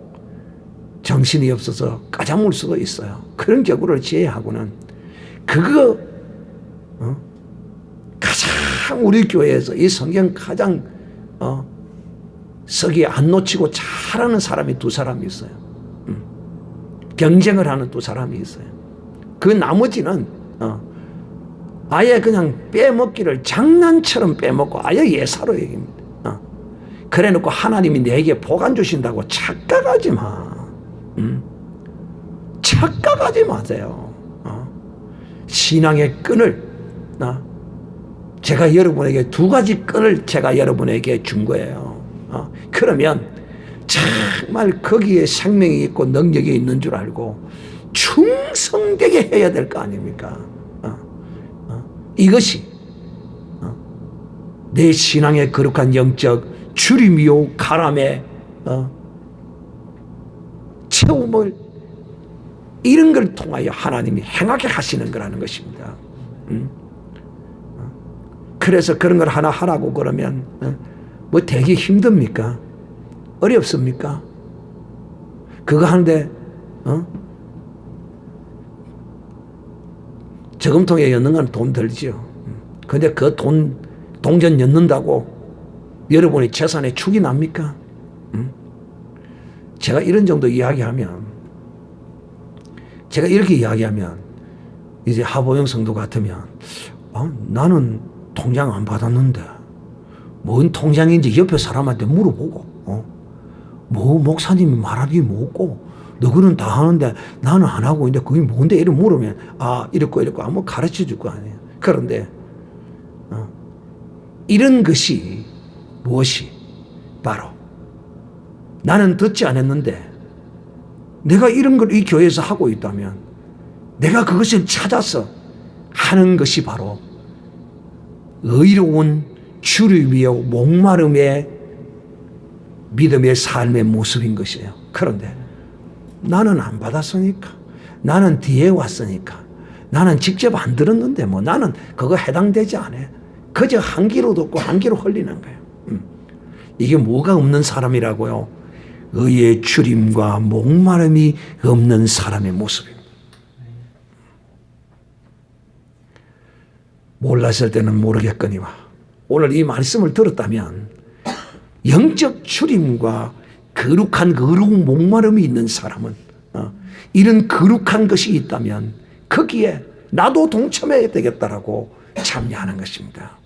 정신이 없어서 까잡물 수도 있어요. 그런 경우를 제외하고는 그거 가장 우리 교회에서 이 성경 가장 쓰기 안 놓치고 잘하는 사람이 두 사람이 있어요. 경쟁을 하는 두 사람이 있어요. 그 나머지는 아예 그냥 빼먹기를 장난처럼 빼먹고 아예 예사로 얘기합니다. 그래 놓고 하나님이 내게 복안 주신다고 착각하지 마. 착각하지 마세요. 신앙의 끈을 제가 여러분에게 두 가지 끈을 제가 여러분에게 준 거예요. 그러면 정말 거기에 생명이 있고 능력이 있는 줄 알고 충성되게 해야 될 거 아닙니까? 이것이 내 신앙의 거룩한 영적 주림이요 가람의 체험을 이런 걸 통하여 하나님이 행하게 하시는 거라는 것입니다. 그래서 그런 걸 하나 하라고 그러면 뭐 되게 힘듭니까? 어렵습니까? 그거 하는데 저금통에 넣는 건 돈 들지요. 근데 그 동전 넣는다고 여러분의 재산에 축이 납니까? 제가 이런 정도 이야기하면 제가 이렇게 이야기하면 이제 하보영 성도 같으면 나는 통장 안 받았는데 뭔 통장인지 옆에 사람한테 물어보고 뭐 목사님이 말하기 뭐고 너그는 다 하는데 나는 안 하고 있는데 그게 뭔데 이렇게 물으면 이렇고 한번 가르쳐 줄 거 아니에요. 그런데 이런 것이 무엇이 바로 나는 듣지 않았는데 내가 이런 걸 이 교회에서 하고 있다면 내가 그것을 찾아서 하는 것이 바로 의로운 주름이요 목마름의 믿음의 삶의 모습인 것이에요. 그런데 나는 안 받았으니까, 나는 뒤에 왔으니까, 나는 직접 안 들었는데 뭐 나는 그거 해당되지 않아. 그저 한 귀로 듣고 한 귀로 흘리는 거예요. 이게 뭐가 없는 사람이라고요? 의의 주림과 목마름이 없는 사람의 모습입니다. 몰랐을 때는 모르겠거니와 오늘 이 말씀을 들었다면 영적 주림과 거룩한 의로운 목마름이 있는 사람은 이런 거룩한 것이 있다면 거기에 나도 동참해야 되겠다라고 참여하는 것입니다.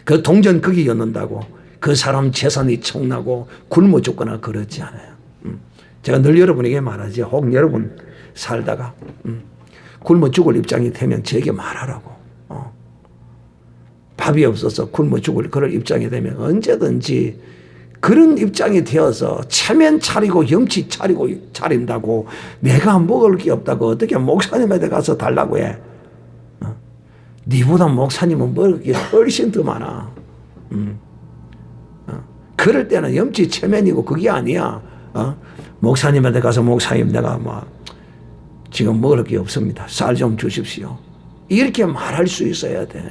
그 동전 거기 였는다고 그 사람 재산이 청나고 굶어 죽거나 그러지 않아요. 제가 늘 여러분에게 말하지. 혹 여러분 살다가 굶어 죽을 입장이 되면 저에게 말하라고. 밥이 없어서 굶어 죽을 그런 입장이 되면 언제든지 그런 입장이 되어서 체면 차리고 염치 차린다고 내가 먹을 게 없다고 어떻게 목사님한테 가서 달라고 해. 니보다 목사님은 먹을 게 훨씬 더 많아. 그럴 때는 염치 체면이고 그게 아니야. 목사님한테 가서 목사님 내가 지금 먹을 게 없습니다. 쌀 좀 주십시오. 이렇게 말할 수 있어야 돼.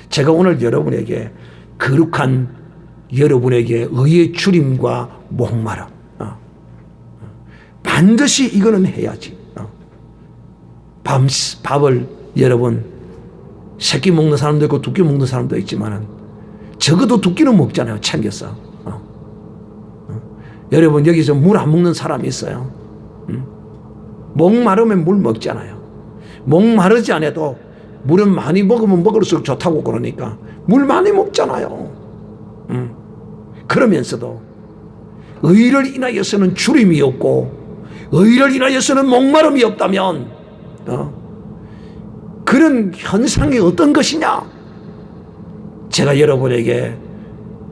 제가 오늘 여러분에게 거룩한 여러분에게 의의 주림과 목마름 반드시 이거는 해야지. 밥을 여러분 새끼 먹는 사람도 있고 두 끼 먹는 사람도 있지만은 적어도 두 끼는 먹잖아요. 챙겨서. 여러분 여기서 물 안 먹는 사람이 있어요. 목마르면 물 먹잖아요. 목마르지 않아도 물은 많이 먹으면 먹을수록 좋다고 그러니까 물 많이 먹잖아요. 그러면서도 의를 인하여서는 주림이 없고 의를 인하여서는 목마름이 없다면 그런 현상이 어떤 것이냐? 제가 여러분에게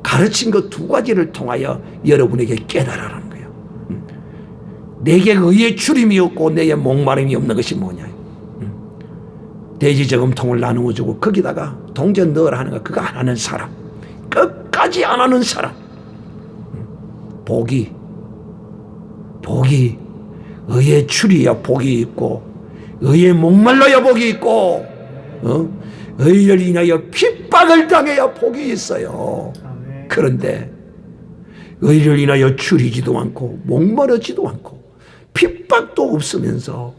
가르친 것 두 가지를 통하여 여러분에게 깨달으라는 거예요. 내게 의의 주림이 없고 내게 목마름이 없는 것이 뭐냐? 돼지 저금통을 나누어주고 거기다가 동전 넣으라 하는 거 그거 안 하는 사람, 끝까지 안 하는 사람, 복이 의의 줄이야 복이 있고 의의 목말라야 복이 있고 의를 인하여 핍박을 당해야 복이 있어요. 그런데 의를 인하여 줄이지도 않고 목마르지도 않고 핍박도 없으면서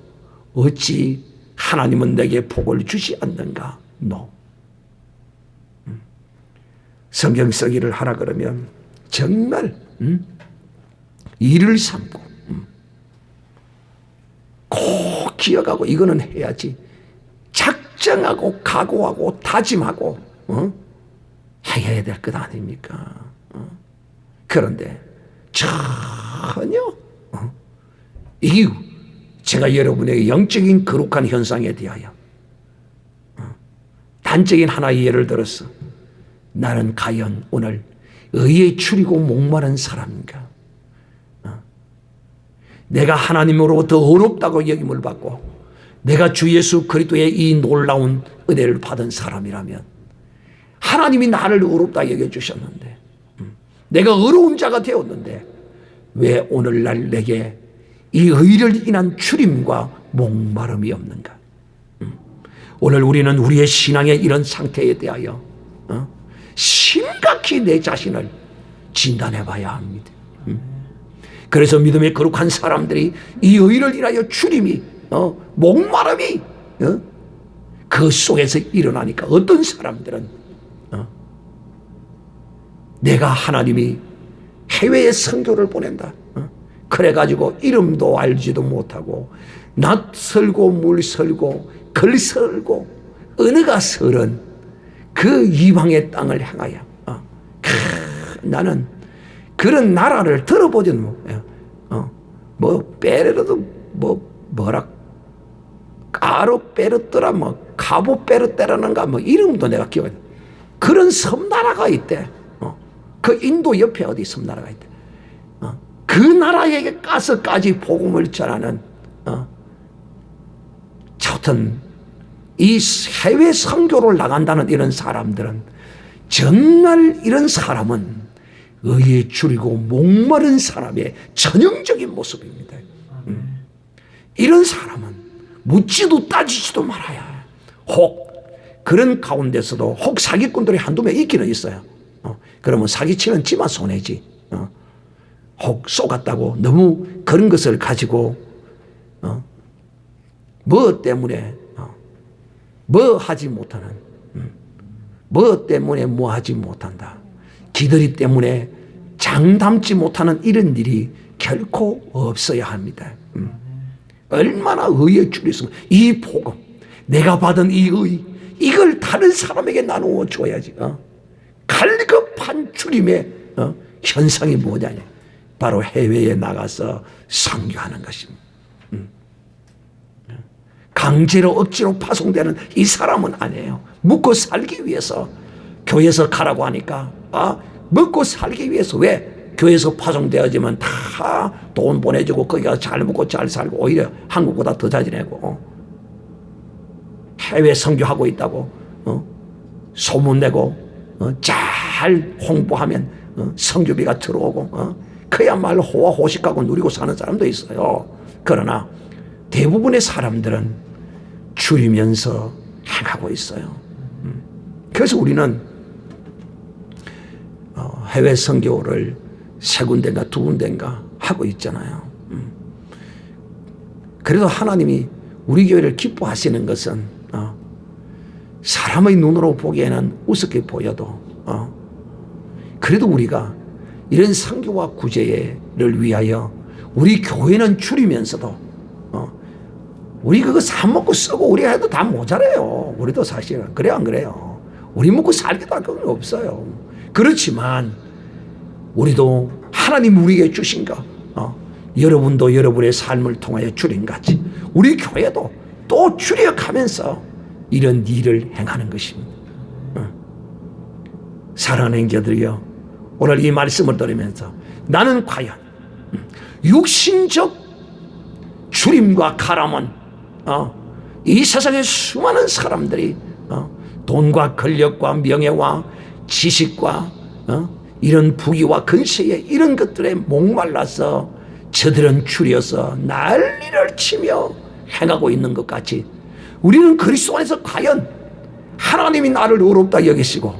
어찌 하나님은 내게 복을 주시 않는가? No. 성경 쓰기를 하라 그러면 정말 일을 삼고 꼭 기억하고 이거는 해야지 작정하고 각오하고 다짐하고 해야 될 것 아닙니까? 그런데 전혀 이게 제가 여러분에게 영적인 거룩한 현상에 대하여 단적인 하나의 예를 들어서 나는 과연 오늘 의에 추리고 목마른 사람인가? 내가 하나님으로부터 어렵다고 여김을 받고 내가 주 예수 그리스도의 이 놀라운 은혜를 받은 사람이라면 하나님이 나를 어렵다 여겨주셨는데 내가 어려운 자가 되었는데 왜 오늘날 내게 이 의를 인한 추림과 목마름이 없는가? 오늘 우리는 우리의 신앙의 이런 상태에 대하여 심각히 내 자신을 진단해 봐야 합니다. 그래서 믿음의 거룩한 사람들이 이 의를 인하여 추림이 목마름이 그 속에서 일어나니까 어떤 사람들은 내가 하나님이 해외에 선교를 보낸다. 그래가지고 이름도 알지도 못하고 낯설고 물설고 걸설고 언어가 설은 그 이방의 땅을 향하여 나는 그런 나라를 들어보지는 뭐 빼르도 뭐라 까로 빼르더라 뭐 가보 빼르떼라는가 뭐 이름도 내가 기억해. 그런 섬나라가 있대. 그 인도 옆에 어디 섬나라가 있대. 그 나라에게 가서까지 복음을 전하는 하여튼 이 해외 선교를 나간다는 이런 사람들은 정말 이런 사람은 의에 줄이고 목마른 사람의 전형적인 모습입니다. 이런 사람은 묻지도 따지지도 말아야. 혹 그런 가운데서도 혹 사기꾼들이 한두 명 있기는 있어요. 그러면 사기치는 지만 손해지. 혹 속았다고 너무 그런 것을 가지고 뭐 때문에 뭐 하지 못하는, 뭐 때문에 뭐 하지 못한다, 기들이 때문에 장담지 못하는 이런 일이 결코 없어야 합니다. 얼마나 의에 줄였으면 이 복음, 내가 받은 이 의, 이걸 다른 사람에게 나누어 줘야지. 갈급한 주님의 현상이 뭐냐? 바로 해외에 나가서 선교하는 것입니다. 강제로 억지로 파송되는 이 사람은 아니에요. 먹고 살기 위해서 교회에서 가라고 하니까 먹고 살기 위해서. 왜? 교회에서 파송되어지면 다 돈 보내주고 거기 가서 잘 먹고 잘 살고 오히려 한국보다 더 잘 지내고 해외 선교하고 있다고 소문내고 잘 홍보하면 선교비가 들어오고 그야말로 호화호식하고 누리고 사는 사람도 있어요. 그러나 대부분의 사람들은 줄이면서 행하고 있어요. 그래서 우리는 해외 선교를 세 군데인가 두 군데인가 하고 있잖아요. 그래도 하나님이 우리 교회를 기뻐하시는 것은 사람의 눈으로 보기에는 우습게 보여도 그래도 우리가 이런 선교와 구제를 위하여 우리 교회는 줄이면서도 우리 그거 사 먹고 쓰고 우리가 해도 다 모자라요. 우리도 사실은. 그래요 안 그래요? 우리 먹고 살기도 할 건 없어요. 그렇지만 우리도 하나님 우리에게 주신 거 여러분도 여러분의 삶을 통하여 줄인 같이 우리 교회도 또 줄여가면서 이런 일을 행하는 것입니다. 사랑하는 형제들이여, 오늘 이 말씀을 들으면서 나는 과연 육신적 줄임과 가람은 이 세상의 수많은 사람들이 돈과 권력과 명예와 지식과 이런 부귀와 근세에 이런 것들에 목말라서 저들은 줄여서 난리를 치며 행하고 있는 것 같이 우리는 그리스도 안에서 과연 하나님이 나를 의롭다 여기시고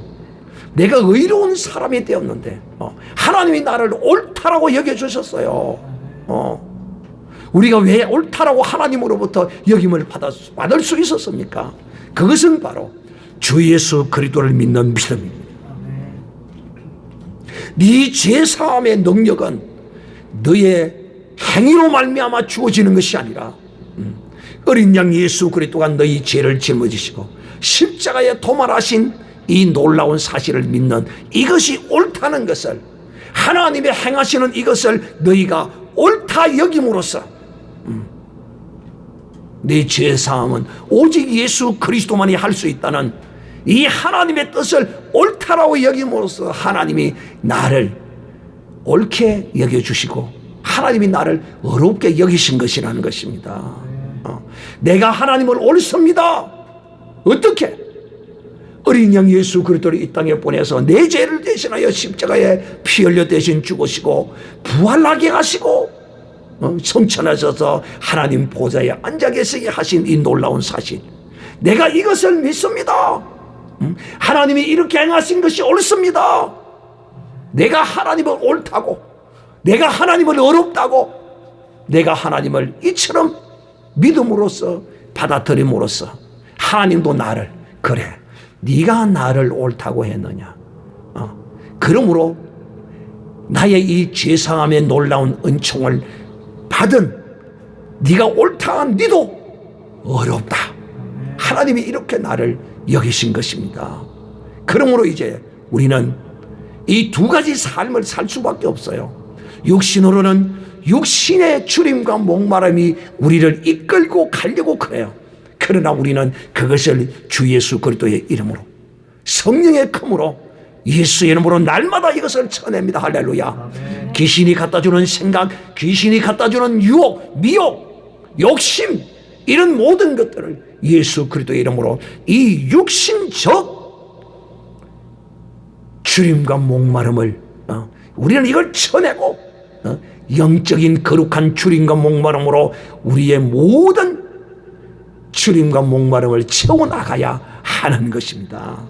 내가 의로운 사람이 되었는데 하나님이 나를 옳다라고 여겨주셨어요. 우리가 왜 옳다라고 하나님으로부터 여김을 받을 수 있었습니까? 그것은 바로 주 예수 그리스도를 믿는 믿음입니다. 네 죄사함의 능력은 너의 행위로 말미암아 주어지는 것이 아니라 어린 양 예수 그리스도가 너희 죄를 짊어지시고 십자가에 도말하신 이 놀라운 사실을 믿는 이것이 옳다는 것을, 하나님의 행하시는 이것을 너희가 옳다 여김으로써 네 죄사함은 오직 예수 그리스도만이 할 수 있다는 이 하나님의 뜻을 옳다라고 여김으로써 하나님이 나를 옳게 여겨주시고 하나님이 나를 어렵게 여기신 것이라는 것입니다. 내가 하나님을 옳습니다. 어떻게? 어린 양 예수 그리스도를 이 땅에 보내서 내 죄를 대신하여 십자가에 피 흘려 대신 죽으시고 부활하게 하시고 성천하셔서 하나님 보좌에 앉아 계시게 하신 이 놀라운 사실, 내가 이것을 믿습니다. 하나님이 이렇게 행하신 것이 옳습니다. 내가 하나님을 옳다고, 내가 하나님을 어렵다고, 내가 하나님을 이처럼 믿음으로써 받아들임으로써 하나님도 나를, 그래 네가 나를 옳다고 했느냐, 그러므로 나의 이 죄사함의 놀라운 은총을 하든 네가 옳다한 네도 어렵다. 하나님이 이렇게 나를 여기신 것입니다. 그러므로 이제 우리는 이 두 가지 삶을 살 수밖에 없어요. 육신으로는 육신의 주림과 목마름이 우리를 이끌고 가려고 그래요. 그러나 우리는 그것을 주 예수 그리스도의 이름으로, 성령의 금으로, 예수의 이름으로 날마다 이것을 쳐냅니다. 할렐루야. 귀신이 갖다주는 생각, 귀신이 갖다주는 유혹, 미혹, 욕심, 이런 모든 것들을 예수 그리스도의 이름으로 이 육신적 주림과 목마름을 우리는 이걸 쳐내고 영적인 거룩한 주림과 목마름으로 우리의 모든 주림과 목마름을 채워나가야 하는 것입니다.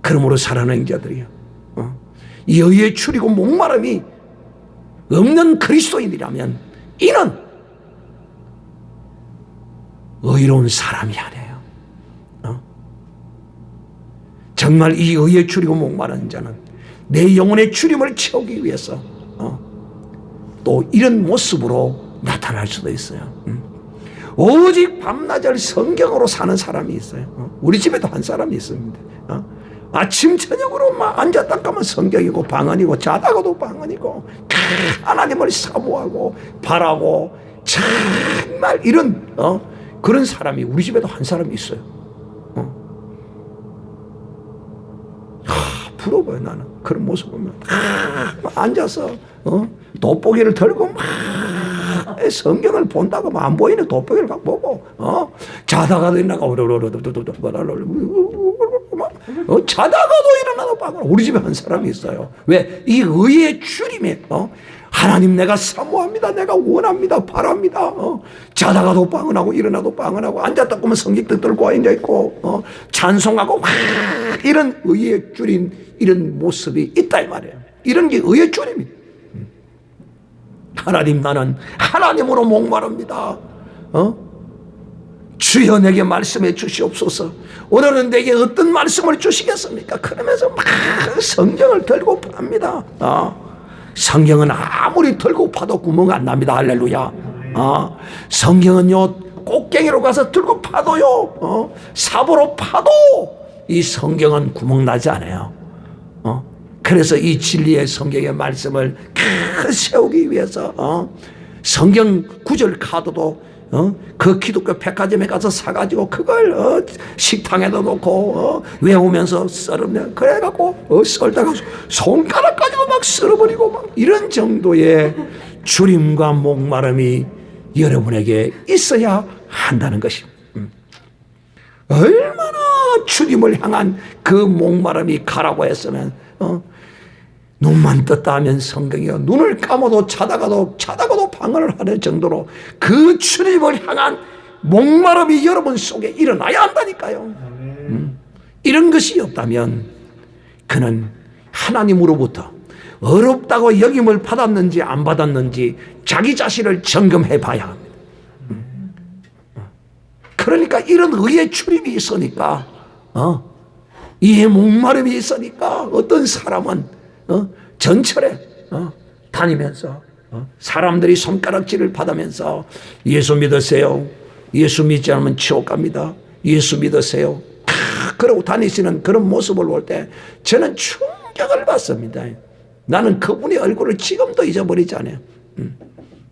그러므로 사랑하는 자들이요, 여의 추리고 목마름이 없는 그리스도인이라면 이는 의로운 사람이 아니에요. 정말 이 의에 추리고 목마른 자는 내 영혼의 추림을 채우기 위해서 또 이런 모습으로 나타날 수도 있어요. 오직 밤낮을 성경으로 사는 사람이 있어요. 우리 집에도 한 사람이 있습니다. 아침 저녁으로 막 앉았다 가면 성경이고 방언이고 자다가도 방언이고 하나님을 사모하고 바라고 정말 이런 그런 사람이 우리 집에도 한 사람이 있어요. 부러워요. 나는 그런 모습 보면 앉아서 돋보기를 들고 막 성경을 본다고 안 보이는 돋보기를 막 보고 자다가도 일어나고 자다가도 일어나도 방언. 우리 집에 한 사람이 있어요. 왜? 이 의의 주림에 하나님 내가 사모합니다. 내가 원합니다. 바랍니다. 자다가도 방언하고 일어나도 방언하고 앉았다 보면 성경도 들고 앉아있고 찬송하고 이런 의의 주림, 이런 모습이 있다 이 말이에요. 이런 게 의의 주림이에요. 하나님 나는 하나님으로 목마릅니다. 주여 내게 말씀해 주시옵소서. 오늘은 내게 어떤 말씀을 주시겠습니까? 그러면서 막 성경을 들고 팝니다. 성경은 아무리 들고 파도 구멍 안 납니다. 할렐루야. 성경은요 꽃갱이로 가서 들고 파도요 삽으로 파도 이 성경은 구멍 나지 않아요. 그래서 이 진리의 성경의 말씀을 세우기 위해서 성경 구절 카드도 그 기독교 백화점에 가서 사가지고 그걸 식탁에다 놓고 외우면서 썰으면 그래갖고 썰다가 손가락까지도 막 썰어버리고 막 이런 정도의 주림과 목마름이 여러분에게 있어야 한다는 것입니다. 얼마나 주님을 향한 그 목마름이 가라고 했으면 눈만 떴다 하면 성경이요 눈을 감아도 자다가도 방언을 하는 정도로 그 주님을 향한 목마름이 여러분 속에 일어나야 한다니까요. 이런 것이 없다면 그는 하나님으로부터 어렵다고 여김을 받았는지 안 받았는지 자기 자신을 점검해 봐야 합니다. 그러니까 이런 의의 출입이 있으니까 이의 목마름이 있으니까 어떤 사람은 전철에 다니면서 사람들이 손가락질을 받으면서 예수 믿으세요. 예수 믿지 않으면 지옥 갑니다. 예수 믿으세요. 그러고 다니시는 그런 모습을 볼 때 저는 충격을 받습니다. 나는 그분의 얼굴을 지금도 잊어버리지 않아요.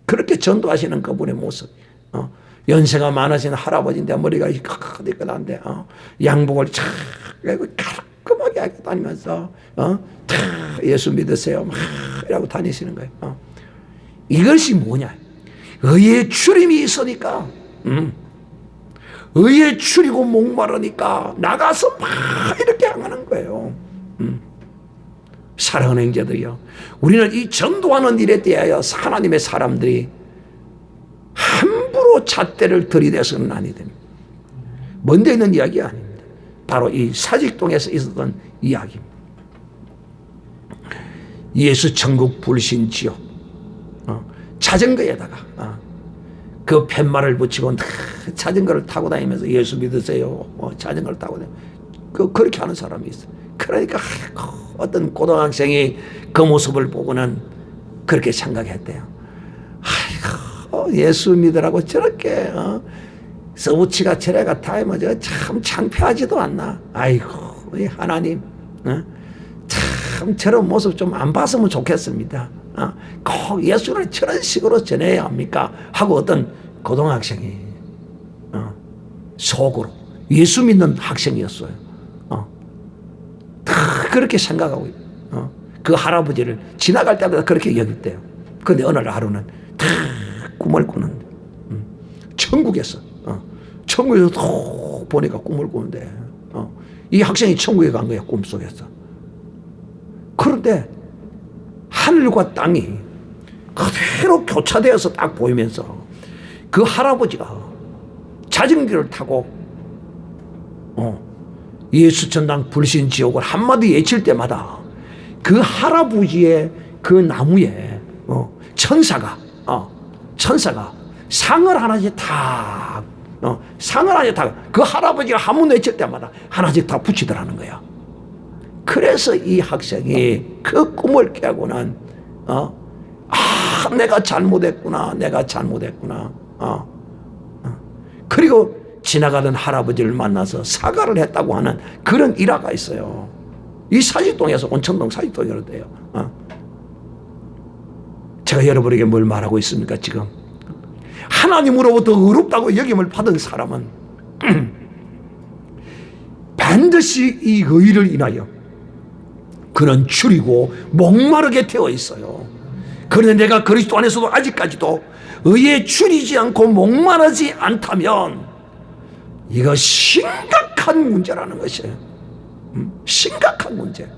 그렇게 전도하시는 그분의 모습. 연세가 많으신 할아버지인데 머리가 이끌한데 양복을 착 깔끔하게 하고 다니면서 예수 믿으세요. 막 이라고 다니시는 거예요. 이것이 뭐냐? 의에 출임이 있으니까 의에 출이고 목마르니까 나가서 막 이렇게 향하는 거예요. 사랑하는 형제들이요, 우리는 이 전도하는 일에 대하여 하나님의 사람들이 함부로 잣대를 들이대서는 아니 됩니다. 먼데 있는 이야기 아닙니다. 바로 이 사직동에서 있었던 이야기입니다. 예수 천국 불신 지옥 자전거에다가 그 팻말을 붙이고 자전거를 타고 다니면서 예수 믿으세요. 자전거를 타고 다니면서 그렇게 하는 사람이 있어요. 그러니까 어떤 고등학생이 그 모습을 보고는 그렇게 생각했대요. 예수 믿으라고 저렇게 서부치가 저래가 타이면 참 창피하지도 않나. 아이고 하나님, 참 저런 모습 좀 안 봤으면 좋겠습니다. 꼭 예수를 저런 식으로 전해야 합니까? 하고 어떤 고등학생이 속으로, 예수 믿는 학생이었어요. 다 그렇게 생각하고 그 할아버지를 지나갈 때마다 그렇게 여길 때요. 그런데 어느 하루는 다 꿈을 꾸는데 천국에서 톡 보니까 꿈을 꾸는데 이 학생이 천국에 간 거야, 꿈속에서. 그런데 하늘과 땅이 그대로 교차되어서 딱 보이면서 그 할아버지가 자전거를 타고 예수 천당 불신 지옥을 한마디 외칠 때마다 그 할아버지의 그 나무에 천사가 상을 하나씩 다 상을 하나씩 다 그 할아버지가 한 번 외칠 때마다 하나씩 다 붙이더라는 거야. 그래서 이 학생이 그 꿈을 깨고는 내가 잘못했구나. 그리고 지나가던 할아버지를 만나서 사과를 했다고 하는 그런 일화가 있어요. 이 사직동에서 온천동 사직동이라고 돼요. 제가 여러분에게 뭘 말하고 있습니까? 지금 하나님으로부터 의롭다고 여김을 받은 사람은 반드시 이 의를 인하여 그는 줄이고 목마르게 되어 있어요. 그런데 내가 그리스도 안에서도 아직까지도 의에 줄이지 않고 목마르지 않다면 이거 심각한 문제라는 것이에요. 심각한 문제.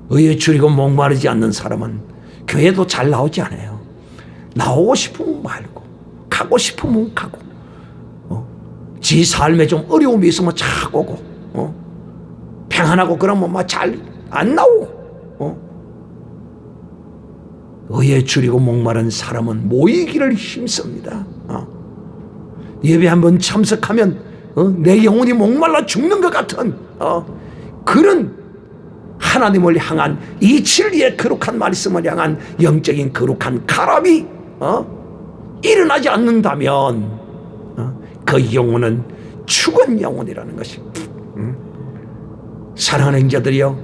의에 줄이고 목마르지 않는 사람은 교회도 잘 나오지 않아요. 나오고 싶으면 말고, 가고 싶으면 가고, 지 삶에 좀 어려움이 있으면 착 오고, 평안하고 그러면 막 잘 안 나오고, 의에 줄이고 목마른 사람은 모이기를 힘씁니다. 예배 한번 참석하면 내 영혼이 목말라 죽는 것 같은 그런 하나님을 향한 이 진리의 거룩한 말씀을 향한 영적인 거룩한 가람이 일어나지 않는다면 그 영혼은 죽은 영혼이라는 것입니다. 사랑하는 형제들이여,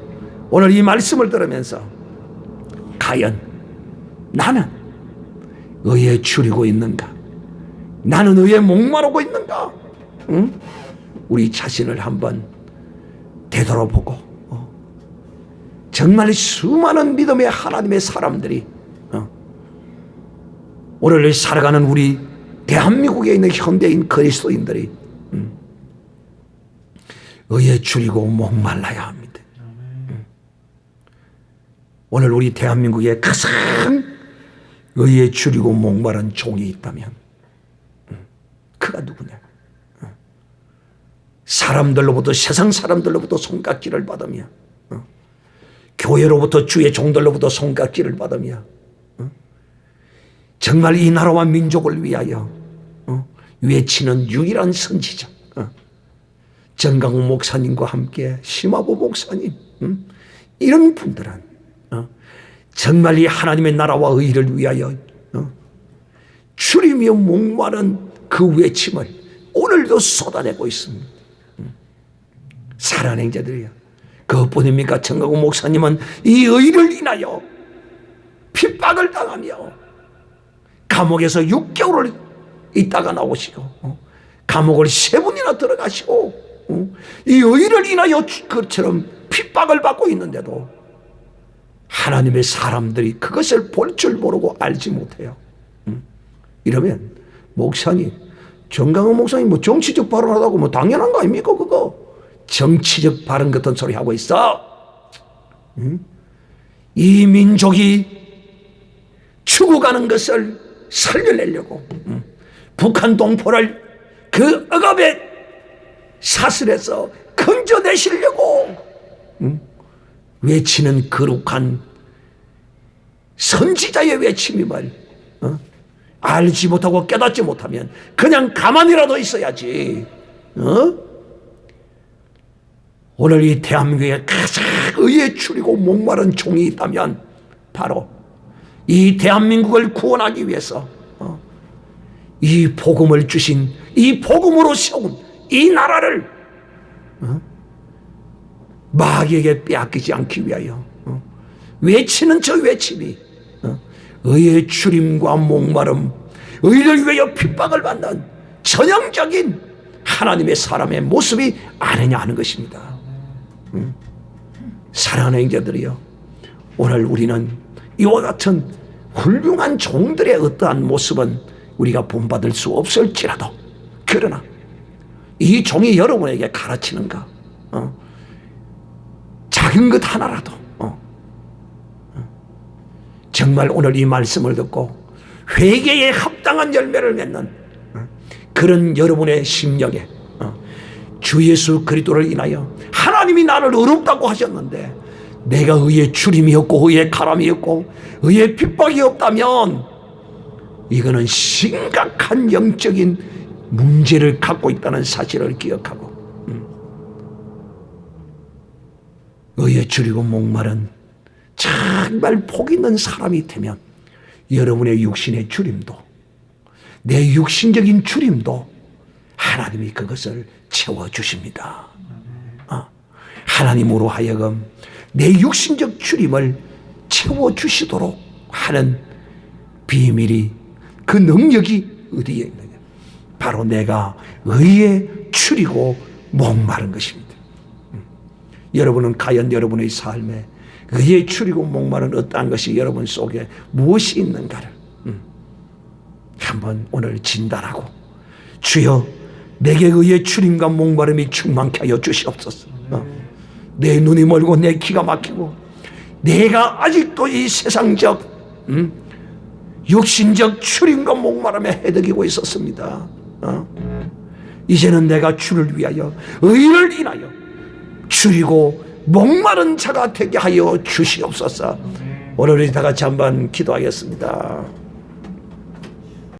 오늘 이 말씀을 들으면서 과연 나는 의에 줄이고 있는가? 나는 의에 목마르고 있는가? 우리 자신을 한번 되돌아보고 정말 수많은 믿음의 하나님의 사람들이 오늘 살아가는 우리 대한민국에 있는 현대인 그리스도인들이 의에 줄이고 목말라야 합니다. 오늘 우리 대한민국에 가장 의에 줄이고 목마른 종이 있다면 그가 누구냐? 사람들로부터, 세상 사람들로부터 손깍지를 받으며 교회로부터, 주의 종들로부터 손깍지를 받으며 정말 이 나라와 민족을 위하여 외치는 유일한 선지자 정강훈 목사님과 함께 심화보 목사님, 이런 분들은 정말 이 하나님의 나라와 의를 위하여 줄이며 목마른 그 외침을 오늘도 쏟아내고 있습니다. 사랑하는 형제들이요, 그것뿐입니까? 정강훈 목사님은 이 의를 인하여 핍박을 당하며 감옥에서 6개월을 있다가 나오시고 감옥을 3번이나 들어가시고 이 의를 인하여 그처럼 핍박을 받고 있는데도 하나님의 사람들이 그것을 볼 줄 모르고 알지 못해요. 이러면 목사님, 정강훈 목사님 뭐 정치적 발언하다고 뭐 당연한 거 아닙니까? 그거 정치적 발언 같은 소리 하고 있어. 이 민족이 죽어가는 것을 살려내려고 북한 동포를 그 억압에 사슬해서 건져내시려고 외치는 거룩한 선지자의 외침임을 알지 못하고 깨닫지 못하면 그냥 가만히라도 있어야지. 오늘 이 대한민국에 가장 의에 줄이고 목마른 종이 있다면 바로 이 대한민국을 구원하기 위해서 이 복음을 주신, 이 복음으로 세운 이 나라를 마귀에게 빼앗기지 않기 위하여 외치는 저 외침이 의의 추림과 목마름, 의를 위하여 핍박을 받는 전형적인 하나님의 사람의 모습이 아니냐 하는 것입니다. 사랑하는 형제들이여, 오늘 우리는 이와 같은 훌륭한 종들의 어떠한 모습은 우리가 본받을 수 없을지라도, 그러나 이 종이 여러분에게 가르치는가, 작은 것 하나라도 정말 오늘 이 말씀을 듣고 회개에 합당한 열매를 맺는 그런 여러분의 심령에 주 예수 그리스도를 인하여 하나님이 나를 의롭다고 하셨는데 내가 의의 추림이었고 의의 가람이었고 의의 핍박이 없다면 이거는 심각한 영적인 문제를 갖고 있다는 사실을 기억하고, 의에 줄이고 목마른 정말 복 있는 사람이 되면 여러분의 육신의 주림도, 내 육신적인 주림도 하나님이 그것을 채워주십니다. 하나님으로 하여금 내 육신적 주림을 채워주시도록 하는 비밀이, 그 능력이 어디에 있느냐? 바로 내가 의에 추리고 목마른 것입니다. 여러분은 과연 여러분의 삶에 의에 추리고 목마른 어떠한 것이 여러분 속에 무엇이 있는가를 한번 오늘 진단하고, 주여 내게 의에 추림과 목마름이 충만케 하여 주시옵소서. 내 눈이 멀고 내 기가 막히고 내가 아직도 이 세상적 육신적 추림과 목마름에 헤드기고 있었습니다. 이제는 내가 주를 위하여, 의를 인하여 추리고 목마른 자가 되게 하여 주시옵소서. 오늘 우리 다 같이 한번 기도하겠습니다.